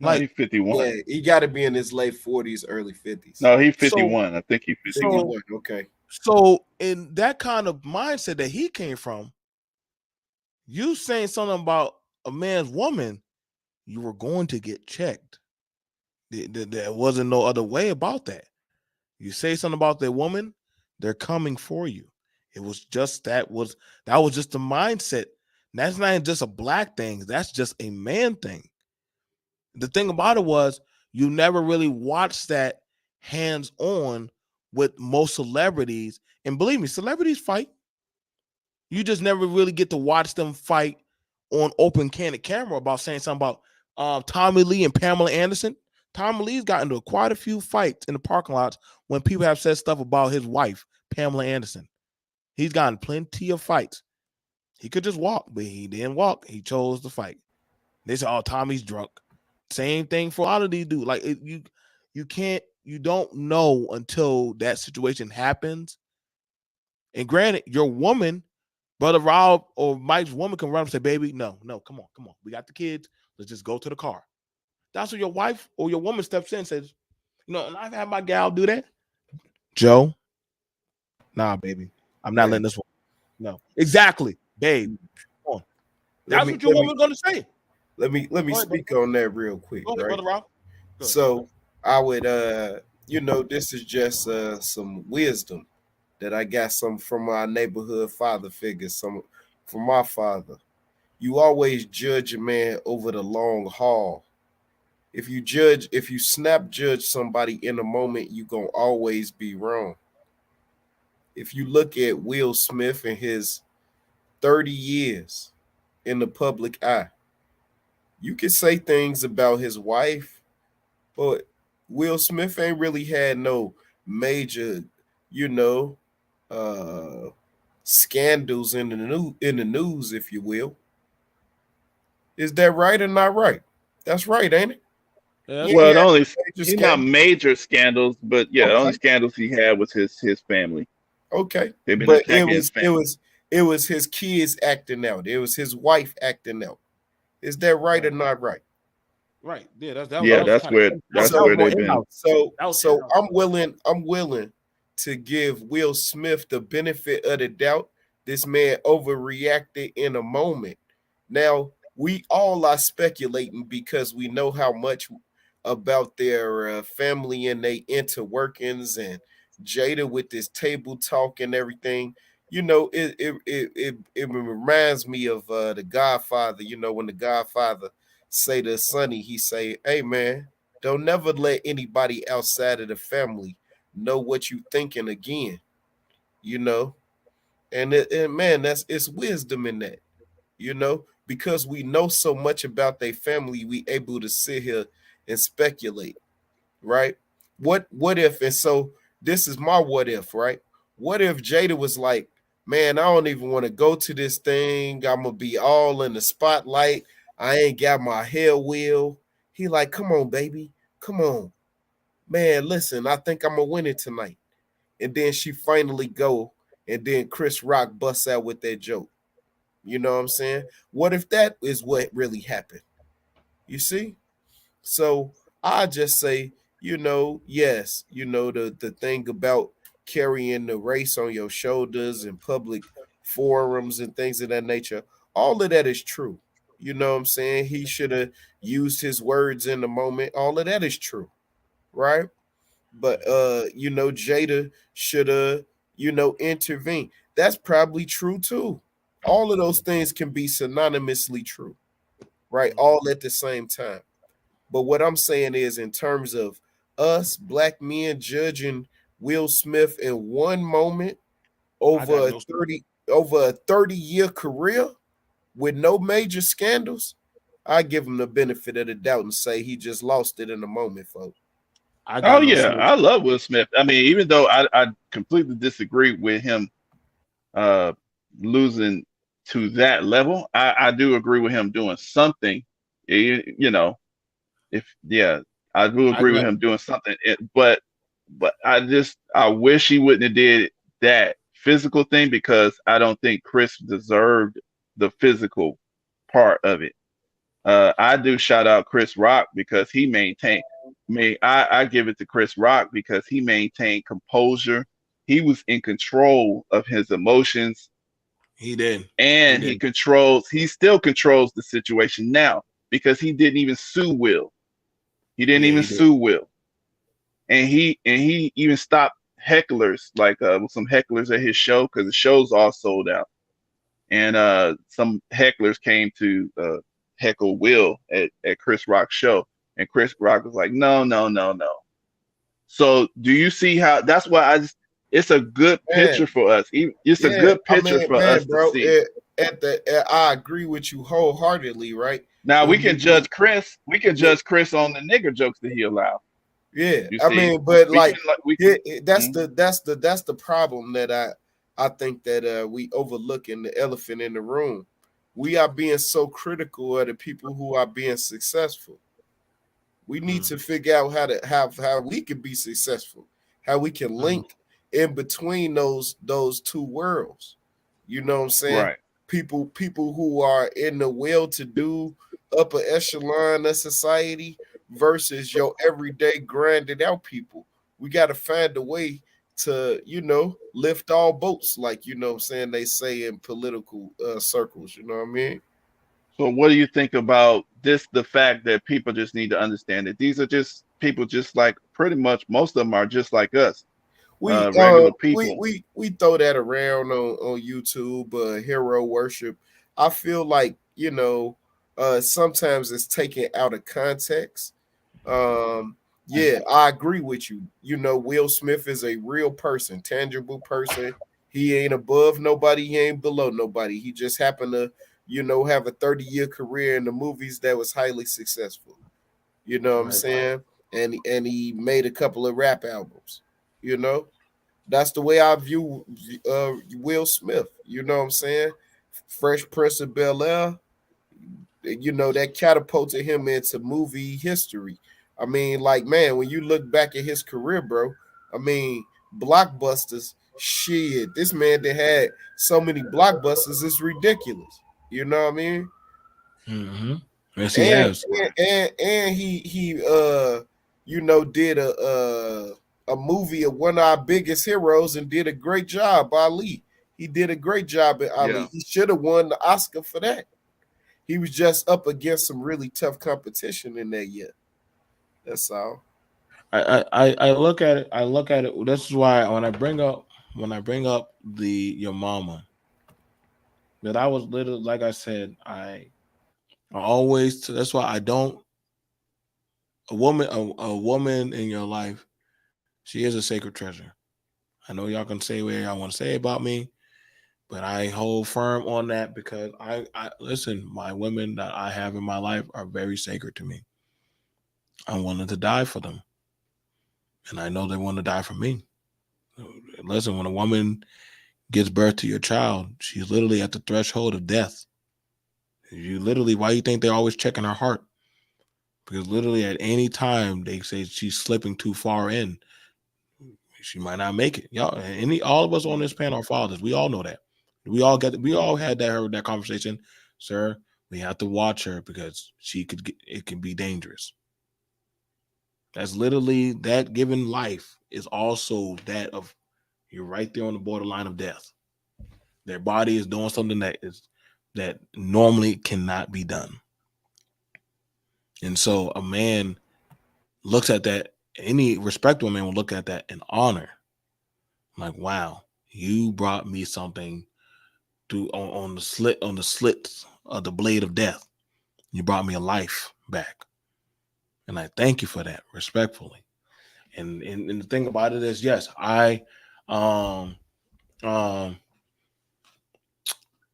No, he's 51. Yeah, he got to be in his late 40s, early 50s. No, he's 51. I think he's 51. Okay. So in that kind of mindset that he came from, you saying something about a man's woman, you were going to get checked. There wasn't no other way about that. You say something about their woman, they're coming for you. It was just that was just the mindset. That's not just a black thing. That's just a man thing. The thing about it was you never really watched that hands-on with most celebrities. And believe me, celebrities fight. You just never really get to watch them fight on open candid camera about saying something about Tommy Lee and Pamela Anderson. Tommy Lee's gotten into quite a few fights in the parking lots when people have said stuff about his wife, Pamela Anderson. He's gotten plenty of fights. He could just walk, but he didn't walk. He chose to fight. They said, oh, Tommy's drunk. Same thing for a lot of these dudes. Like, you don't know until that situation happens. And granted, your woman Brother Rob or Mike's woman can run up and say, baby, no, come on. We got the kids. Let's just go to the car. That's what your wife or your woman steps in and says, and I've had my gal do that. Joe, nah, baby. I'm not letting this one. No. Exactly. Babe. Come on. That's what your woman's gonna say. Let me speak on that real quick. Go ahead, right? Brother Rob. So I would this is just some wisdom that I got some from my neighborhood father figures, some from my father. You always judge a man over the long haul. If you snap judge somebody in a moment, you're gonna always be wrong. If you look at Will Smith and his 30 years in the public eye, you can say things about his wife, but Will Smith ain't really had no major, scandals in the news, if you will. Is that right or not right? That's right, ain't it? Yeah, Well, the only major he's not scandal. major scandals, but yeah, the only Okay. scandals he had was his family. Okay, They've been but attacking his family. it was his kids acting out. It was his wife acting out. Is that right or not right? right. Yeah, That's kinda- where they've been. So I'm willing to give Will Smith the benefit of the doubt. This man overreacted in a moment. Now we all are speculating because we know how much about their family and they interworkings and Jada with this table talk and everything. It reminds me of the Godfather. When the Godfather say to Sonny, he say, "Hey man, don't never let anybody outside of the family know what you thinking again." You know, and man, it's wisdom in that. Because we know so much about their family, we able to sit here and speculate, right? What if? And so this is my what if, right? What if Jada was like, man, I don't even want to go to this thing. I'm gonna be all in the spotlight. I ain't got my hair wheel. He like, come on, baby, come on, man. Listen, I think I'm gonna win it tonight. And then she finally go, and then Chris Rock busts out with that joke. You know what I'm saying? What if that is what really happened? You see? So I just say, yes, the thing about carrying the race on your shoulders in public forums and things of that nature, all of that is true. You know what I'm saying? He should have used his words in the moment. All of that is true, right? But Jada should have, intervened. That's probably true too. All of those things can be synonymously true, right? All at the same time. But what I'm saying is, in terms of us black men judging Will Smith in one moment over a 30-year career with no major scandals, I give him the benefit of the doubt and say he just lost it in the moment, folks. Oh yeah, I love Will Smith. I mean, even though I completely disagree with him losing to that level, I do agree with him doing something. I do agree with him doing something. But I wish he wouldn't have did that physical thing, because I don't think Chris deserved the physical part of it. I do shout out Chris Rock because he maintained. I give it to Chris Rock because he maintained composure. He was in control of his emotions. He did. And he still controls the situation now, because he didn't even sue Will. He didn't even sue Will. And he even stopped hecklers, like some hecklers at his show, because the show's all sold out. And some hecklers came to heckle Will at Chris Rock's show. And Chris Rock was like, no. So do you see how that's why it's a good picture for us. It's a good picture for us to see. I agree with you wholeheartedly, right? Now we can judge Chris. We can judge Chris on the nigger jokes that he allowed. Yeah, I mean, but that's the problem that I think that we overlook in the elephant in the room. We are being so critical of the people who are being successful. We need to figure out how we can be successful, how we can link in between those two worlds. You know what I'm saying? Right. People who are in the well-to-do upper echelon of society versus your everyday grinded out people. We got to find a way to, lift all boats, like, what I'm saying, they say in political circles, you know what I mean? So what do you think about this? The fact that people just need to understand that these are just people, just like pretty much most of them are just like us, We regular we people. we we throw that around on YouTube, hero worship. I feel like, sometimes it's taken out of context. Yeah, I agree with you. Will Smith is a real person, tangible person. He ain't above nobody, he ain't below nobody. He just happened to, have a 30-year career in the movies that was highly successful. You know what I'm Right. saying? And he made a couple of rap albums, you know? That's the way I view Will Smith. You know what I'm saying? Fresh Prince of Bel-Air, that catapulted him into movie history. I mean, like, man, when you look back at his career, bro, I mean, blockbusters, shit, this man that had so many blockbusters is ridiculous. You know what I mean? Mm-hmm. Yes, he And has. and he did a movie of one of our biggest heroes and did a great job, Ali. He did a great job at Ali. Yeah. He should have won the Oscar for that. He was just up against some really tough competition in that year. That's all. I look at it. I look at it. This is why when I bring up your mama, that I was literally, like I said, I always. That's why I don't. A woman in your life, she is a sacred treasure. I know y'all can say what y'all want to say about me, but I hold firm on that because I listen. My women that I have in my life are very sacred to me. I'm willing to die for them, and I know they want to die for me. Listen, when a woman gives birth to your child, she's literally at the threshold of death. Why you think they're always checking her heart? Because literally at any time they say she's slipping too far in, she might not make it. All of us on this panel are fathers. We all know that. We all had heard that conversation, sir. We have to watch her because it can be dangerous. That's literally that given life is also that of you're right there on the borderline of death. Their body is doing something that normally cannot be done. And so a man looks at that, any respectable man will look at that in honor. Like, wow, you brought me something on the slits of the blade of death. You brought me a life back. And I thank you for that, respectfully. And the thing about it is, yes, I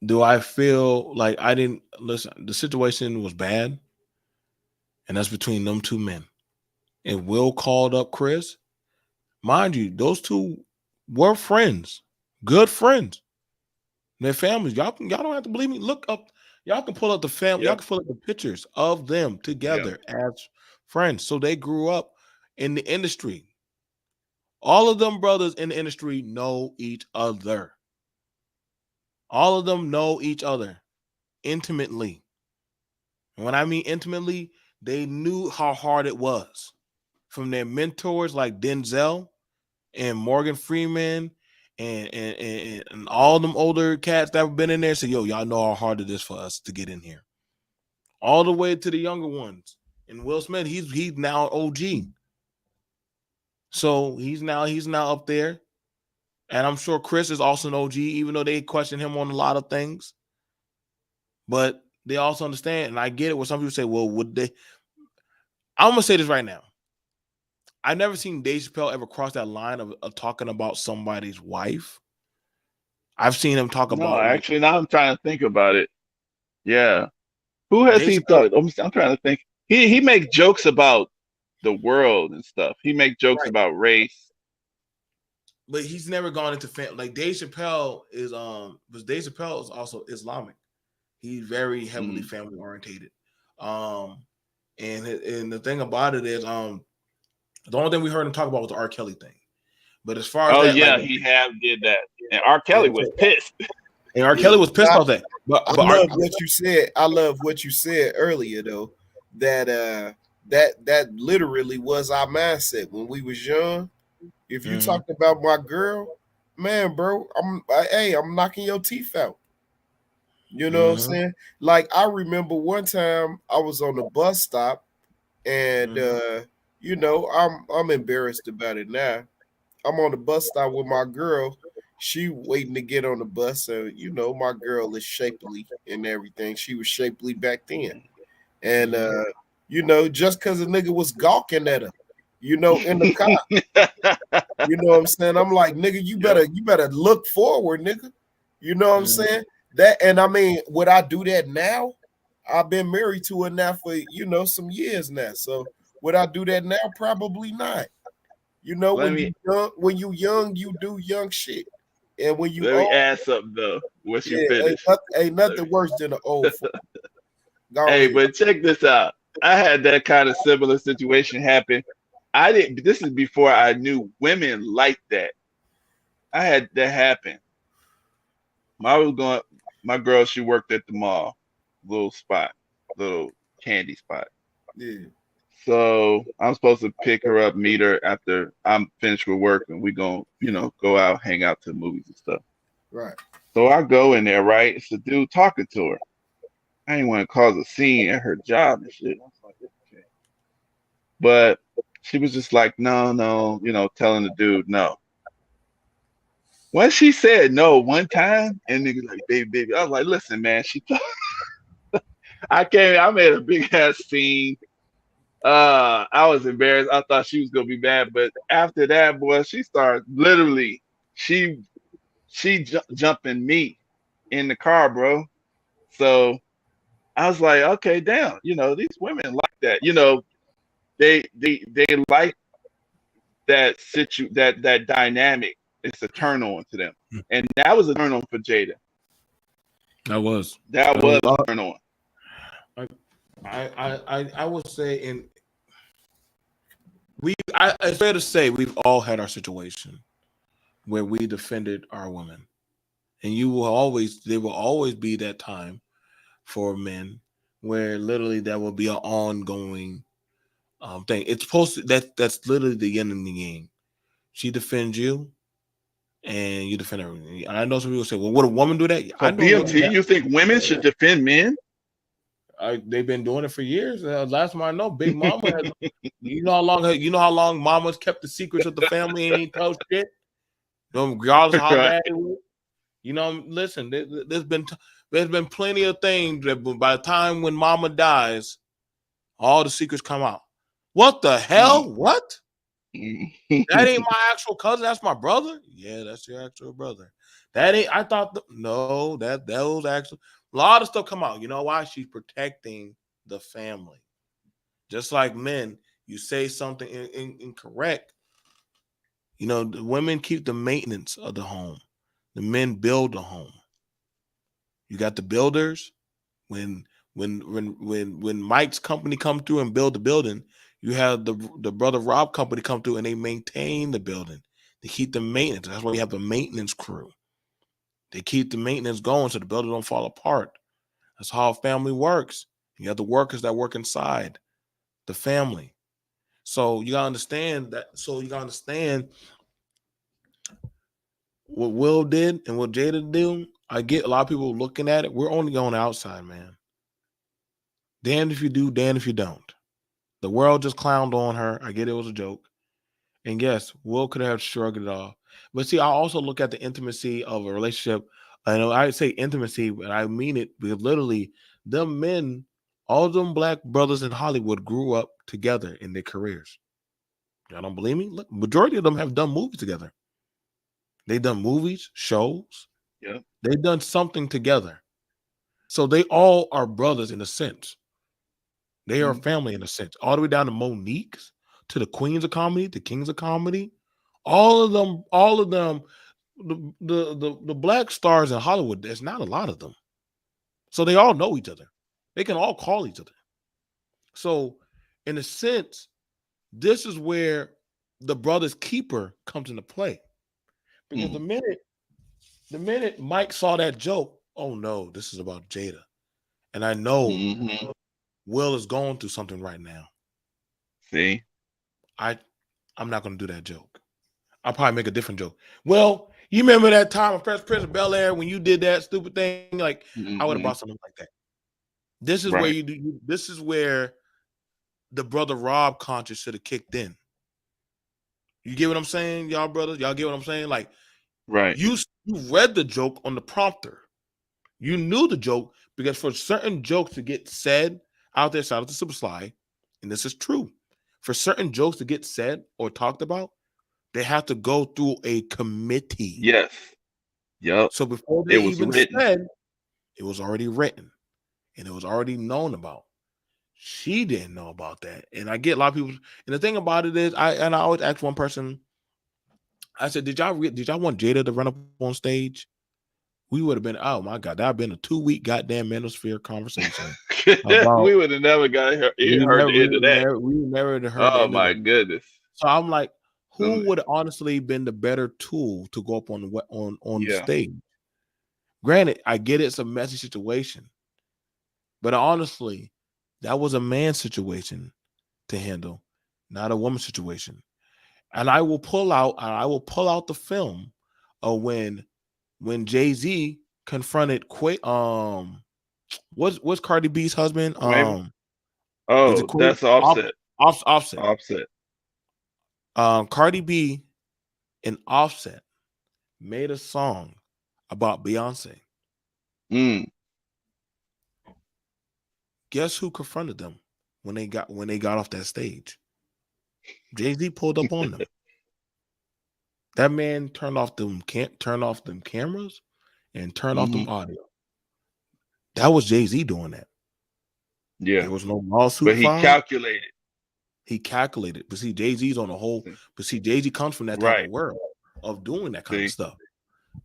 do I feel like I didn't listen. The situation was bad, and that's between them two men. And Will called up Chris. Mind you, those two were friends, good friends. Their families. Y'all don't have to believe me. Look up. Y'all can pull up the family. Y'all Yep. can pull up the pictures of them Yeah. together as friends. So they grew up in the industry. All of them brothers in the industry know each other. All of them know each other intimately. And when I mean intimately, they knew how hard it was from their mentors like Denzel and Morgan Freeman and all them older cats that have been in there. So, yo, y'all know how hard it is for us to get in here. All the way to the younger ones. And Will Smith, he's now OG. So he's now up there. And I'm sure Chris is also an OG, even though they question him on a lot of things. But they also understand, and I get it where some people say, well, would they? I'm going to say this right now. I've never seen Dave Chappelle ever cross that line of talking about somebody's wife. I've seen him talk No, about like actually, now I'm trying to think about it. Yeah. Who has Dave he Chappelle, thought? I'm trying to think. He make jokes about the world and stuff. He make jokes right? about race. But he's never gone into like Dave Chappelle is because Dave Chappelle is also Islamic. He's very heavily Hmm. family orientated. And the thing about it is the only thing we heard him talk about was the R. Kelly thing. But as far as Oh that, like yeah, he have did that, and R. yeah, Kelly was pissed. And R. Yeah, Kelly was pissed I, off that. But I love what you said. I love what you said earlier though. That literally was our mindset when we was young. If you talked about my girl, man, bro, I'm knocking your teeth out. You know what I'm saying? Like I remember one time I was on the bus stop and you know, I'm embarrassed about it now. I'm on the bus stop with my girl. She waiting to get on the bus. So, you know, my girl is shapely and everything. She was shapely back then. And you know, just because a nigga was gawking at her, you know, in the car. You know what I'm saying? I'm like, nigga, you better look forward, nigga. You know what I'm saying? That, and I mean, would I do that now? I've been married to her now for, you know, some years now. So would I do that now? Probably not. You know, when you young, you do young shit. And when you Let me old, add something though. Once you yeah, finish. ain't nothing worse than an old fool. Go Hey, ahead. but check this out. I had that kind of similar situation happen. I didn't. This is before I knew women like that. I had that happen. I was going. My girl, she worked at the mall, little spot, little candy spot. Yeah, So I'm supposed to pick her up, meet her after I'm finished with work, and we gonna, go out, hang out to the movies and stuff. right. So I go in there, right? It's a dude talking to her. I didn't want to cause a scene at her job and shit. Okay. But she was just like, no, no, telling the dude no. When she said no one time, and nigga like, baby, baby, I was like, listen, man, I made a big ass scene. I was embarrassed. I thought she was gonna be mad, but after that, boy, she started literally, she jumping me in the car, bro. So I was like, okay, damn, these women like that. They like that dynamic. It's a turn on to them, and that was a turn on for Jada. That was a turn on. I would say it's fair to say we've all had our situation where we defended our women, and there will always be that time for men where literally that will be an ongoing thing. It's supposed to that's literally the yin and the yang. She defends you, and you defend her. And I know some people say, "Well, would a woman do that?" So I know BMT, you think women should defend men? they've been doing it for years. Last time I know, Big Mama has. You know how long Mama's kept the secrets of the family and ain't tell shit. Regardless of how Right. bad it was. Listen, there's been plenty of things that by the time when Mama dies, all the secrets come out. What the hell? What? That ain't my actual cousin. That's my brother. Yeah, that's your actual brother. That ain't. I thought no. That was actually a lot of stuff come out. You know why? She's protecting the family. Just like men, you say something incorrect. The women keep the maintenance of the home. The men build the home. You got the builders. When Mike's company come through and build the building, you have the brother Rob company come through and they maintain the building. They keep the maintenance. That's why we have a maintenance crew. They keep the maintenance going so the building don't fall apart. That's how a family works. You have the workers that work inside the family. So you gotta understand that. So you gotta understand what Will did and what Jada did. I get a lot of people looking at it. We're only on the outside, man. Damned if you do, damned if you don't. The world just clowned on her. I get it was a joke. And yes, Will could have shrugged it off. But see, I also look at the intimacy of a relationship. I know I say intimacy, but I mean it because literally them men, all them black brothers in Hollywood grew up together in their careers. Y'all don't believe me? Look, majority of them have done movies together. They've done movies, shows. Yeah. They've done something together. So they all are brothers in a sense. They are family in a sense. All the way down to Monique's, to the queens of comedy, the kings of comedy. All of them, the black stars in Hollywood, there's not a lot of them. So they all know each other. They can all call each other. So in a sense, this is where the brother's keeper comes into play. Because the minute The minute Mike saw that joke, oh no, this is about Jada. And I know Mhm. Will is going through something right now. See, I'm not gonna do that joke. I'll probably make a different joke. Well, you remember that time of Fresh Prince of Bel Air when you did that stupid thing? Like, I would have Mhm. brought something like that. This is where Right. you do. This is where the brother Rob conscious should have kicked in. You get what I'm saying, y'all brothers? Y'all get what I'm saying? Like, Right. you read the joke on the prompter. You knew the joke because for certain jokes to get said out there, shout out to Super Sly, and this is true. For certain jokes to get said or talked about, they have to go through a committee. Yes. Yep. So before It they was even written. said, it was already written and it was already known about. She didn't know about that. And I get a lot of people. And the thing about it is, I always ask one person, I said, did y'all want Jada to run up on stage? We would have been, oh my God, that would have been a 2-week goddamn Manosphere conversation about We would have never got heard the end of that. we never heard the Oh end of my that. goodness. So I'm like, who Um, would honestly been the better tool to go up on the Yeah. stage? Granted, I get it's a messy situation, but honestly, that was a man situation to handle, not a woman situation. And I will pull out the film of when Jay-Z confronted what's Cardi B's husband? Quavo? Is it Oh, that's Offset. Offset? Offset. Cardi B and Offset made a song about Beyonce. Mm. Guess who confronted them when they got off that stage? Jay-Z pulled up on them. That man turned off them cameras and turned off them Mhm. audio. That was Jay-Z doing that. Yeah. There was no lawsuit But he filed. calculated. He calculated. But see, Jay-Z's on a whole. See. But see, Jay-Z comes from that type Right. of world of doing that kind See. of stuff.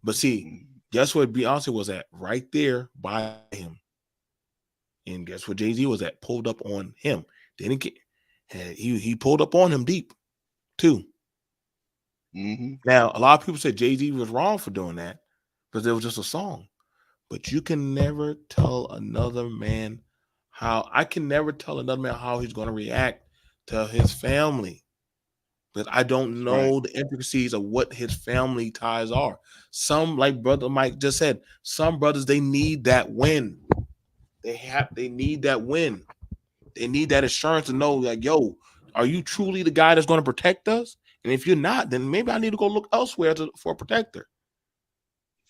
But see, Mhm. guess what Beyonce was at? Right there by him. And guess what Jay-Z was at? Pulled up on him. Didn't get he pulled up on him deep too. Mhm. Now, a lot of people say Jay-Z was wrong for doing that because it was just a song. But you can never tell another man how he's going to react to his family. But I don't know the intricacies of what his family ties are. Some, like Brother Mike just said, some brothers, they need that win. They need that win. They need that assurance to know, like, yo, are you truly the guy that's going to protect us? And if you're not, then maybe I need to go look elsewhere for a protector.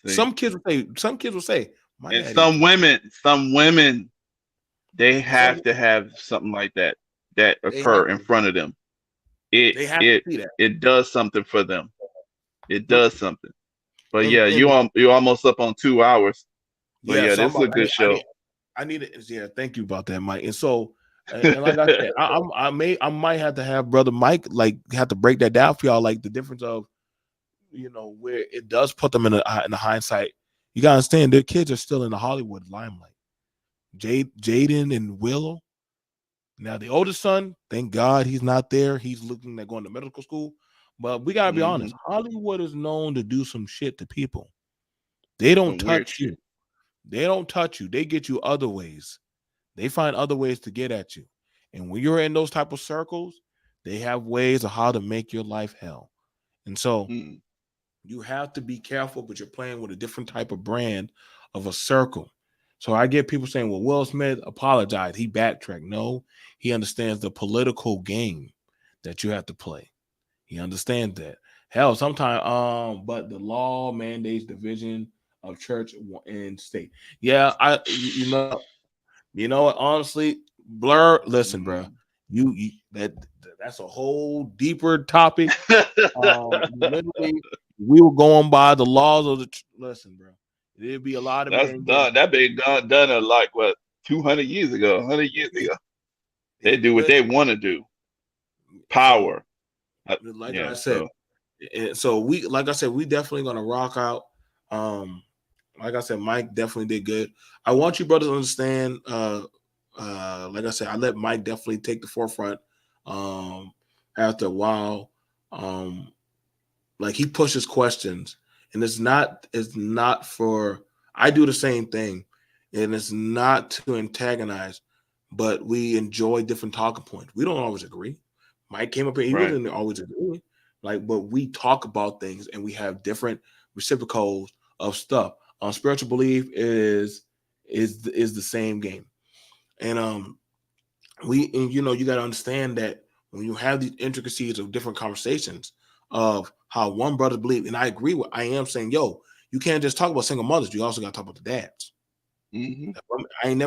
See. Some kids will say, my And daddy. some women, they have to have something like that occur in front of them. They have to see that. It does something for them. It does something. But And- yeah, and- you're almost up on 2 hours. But yeah, so this is a good show. I need it. Yeah, thank you about that, Mike. And so, and like I said, I might have to have Brother Mike have to break that down for y'all, like the difference of, where it does put them in the hindsight. You gotta understand, their kids are still in the Hollywood limelight. Jaden and Willow. Now the oldest son, thank God he's not there. He's looking at going to medical school. But we gotta be honest, Hollywood is known to do some shit to people. They don't touch you. They don't touch you. They get you other ways. They find other ways to get at you. And when you're in those type of circles, they have ways of how to make your life hell. And so you have to be careful, but you're playing with a different type of brand of a circle. So I get people saying, well, Will Smith apologized. He backtracked. No, he understands the political game that you have to play. He understands that. Hell, sometimes, but the law mandates division of church and state. Yeah, you know what? Honestly, Blur. Listen, bro, that's a whole deeper topic. Literally, we were going by the laws of the. Listen, bro, there'd be a lot of That's men. done. That been done like what 200 years ago, 100 years ago. They do what they want to do. Power. Like I said, so like I said, we definitely gonna rock out. Like I said, Mike definitely did good. I want you brothers to understand. Like I said, I let Mike definitely take the forefront. After a while, like he pushes questions, And it's not for, I do the same thing, and it's not to antagonize, but we enjoy different talking points. We don't always agree. Mike came up here, he Right. didn't always agree. Like, but we talk about things and we have different reciprocals of stuff. Spiritual belief is the same game. And you got to understand that when you have these intricacies of different conversations of how one brother believe, and I agree with, I am saying, yo, you can't just talk about single mothers. You also got to talk about the dads. Mm-hmm.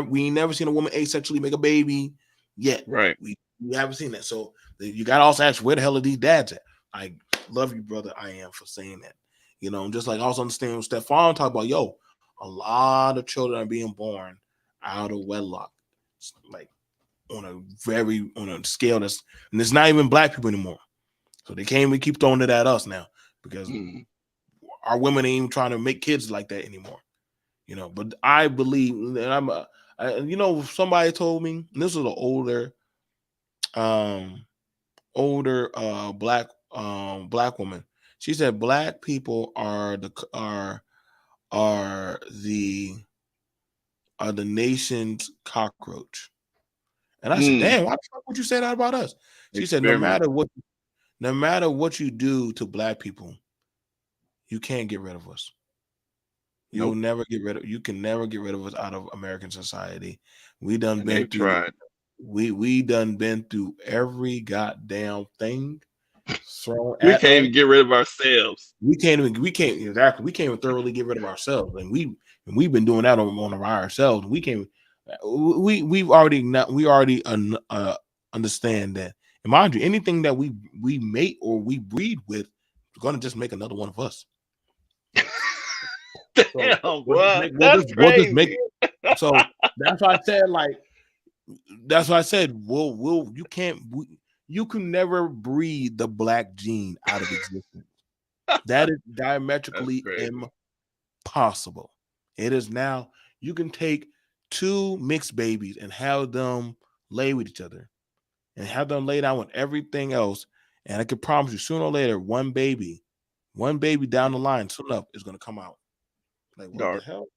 We ain't never seen a woman asexually make a baby yet. Right. We haven't seen that. So you got to also ask, where the hell are these dads at? I love you, brother. I am, for saying that. Just like I also understand what Stefan talk about. Yo, a lot of children are being born out of wedlock, like on a scale that's, and it's not even black people anymore. So they can't even keep throwing it at us now because our women ain't even trying to make kids like that anymore. But I believe, and somebody told me, and this was an older black woman. She said black people are the nation's cockroach. And I said, damn, why the fuck would you say that about us? She said, no matter what you do to black people, you can't get rid of us. You can never get rid of us out of American society. We done been through we done been through every goddamn thing thrown We at can't us. even get rid of ourselves. We can't even thoroughly get rid of ourselves. And we've been doing that on ourselves. We already understand that. And mind you, anything that we mate or we breed with is going to just make another one of us. Damn, what? That's crazy. So that's why I said, you can never breed the black gene out of existence. That is diametrically impossible. It is now, you can take two mixed babies and have them lay with each other and have them lay down with everything else. And I can promise you, sooner or later, one baby down the line, soon enough, is going to come out. Like, what the hell?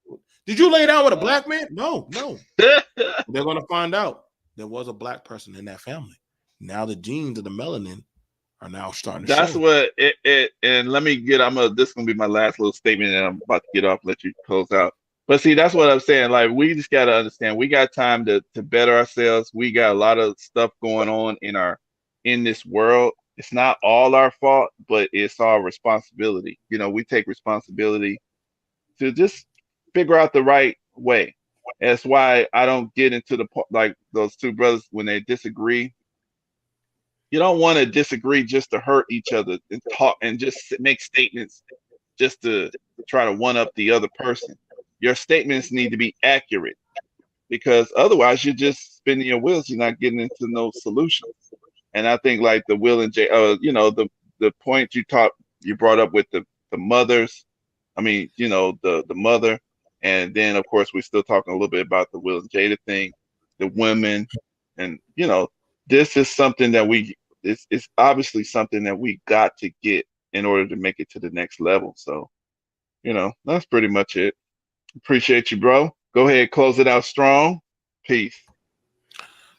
Did you lay down with a black man? No. They're going to find out there was a black person in that family. Now the genes of the melanin are now starting to show. That's what it and let me get, this is gonna be my last little statement and I'm about to get off, let you close out. But see, that's what I'm saying. Like, we just gotta understand, we got time to better ourselves. We got a lot of stuff going on in this world. It's not all our fault, but it's our responsibility. We take responsibility to just figure out the right way. That's why I don't get into like those two brothers when they disagree. You don't want to disagree just to hurt each other and talk and just make statements just to try to one up the other person. Your statements need to be accurate, because otherwise you're just spinning your wheels. You're not getting into no solutions. And I think, like the Will and Jay, the point you brought up with the mothers. I mean, the mother, and then of course we're still talking a little bit about the Will and Jada thing, the women, and this is something that it's obviously something that we got to get in order to make it to the next level. So, that's pretty much it. Appreciate you, bro. Go ahead, close it out strong. Peace.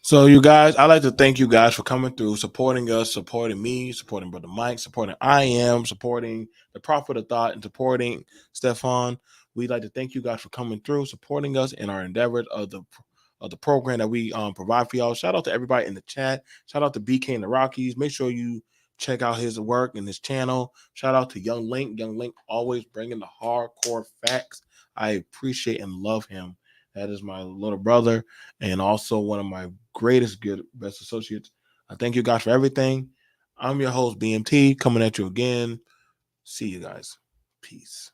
So, you guys, I'd like to thank you guys for coming through, supporting us, supporting me, supporting Brother Mike, supporting supporting the Prophet of Thought, and supporting Stefan. We'd like to thank you guys for coming through, supporting us in our endeavors of the program that we provide for y'all. Shout out to everybody in the chat. Shout out to BK and the Rockies. Make sure you check out his work and his channel. Shout out to Young Link. Young Link always bringing the hardcore facts. I appreciate and love him. That is my little brother and also one of my best associates. I thank you guys for everything. I'm your host, BMT, coming at you again. See you guys. Peace.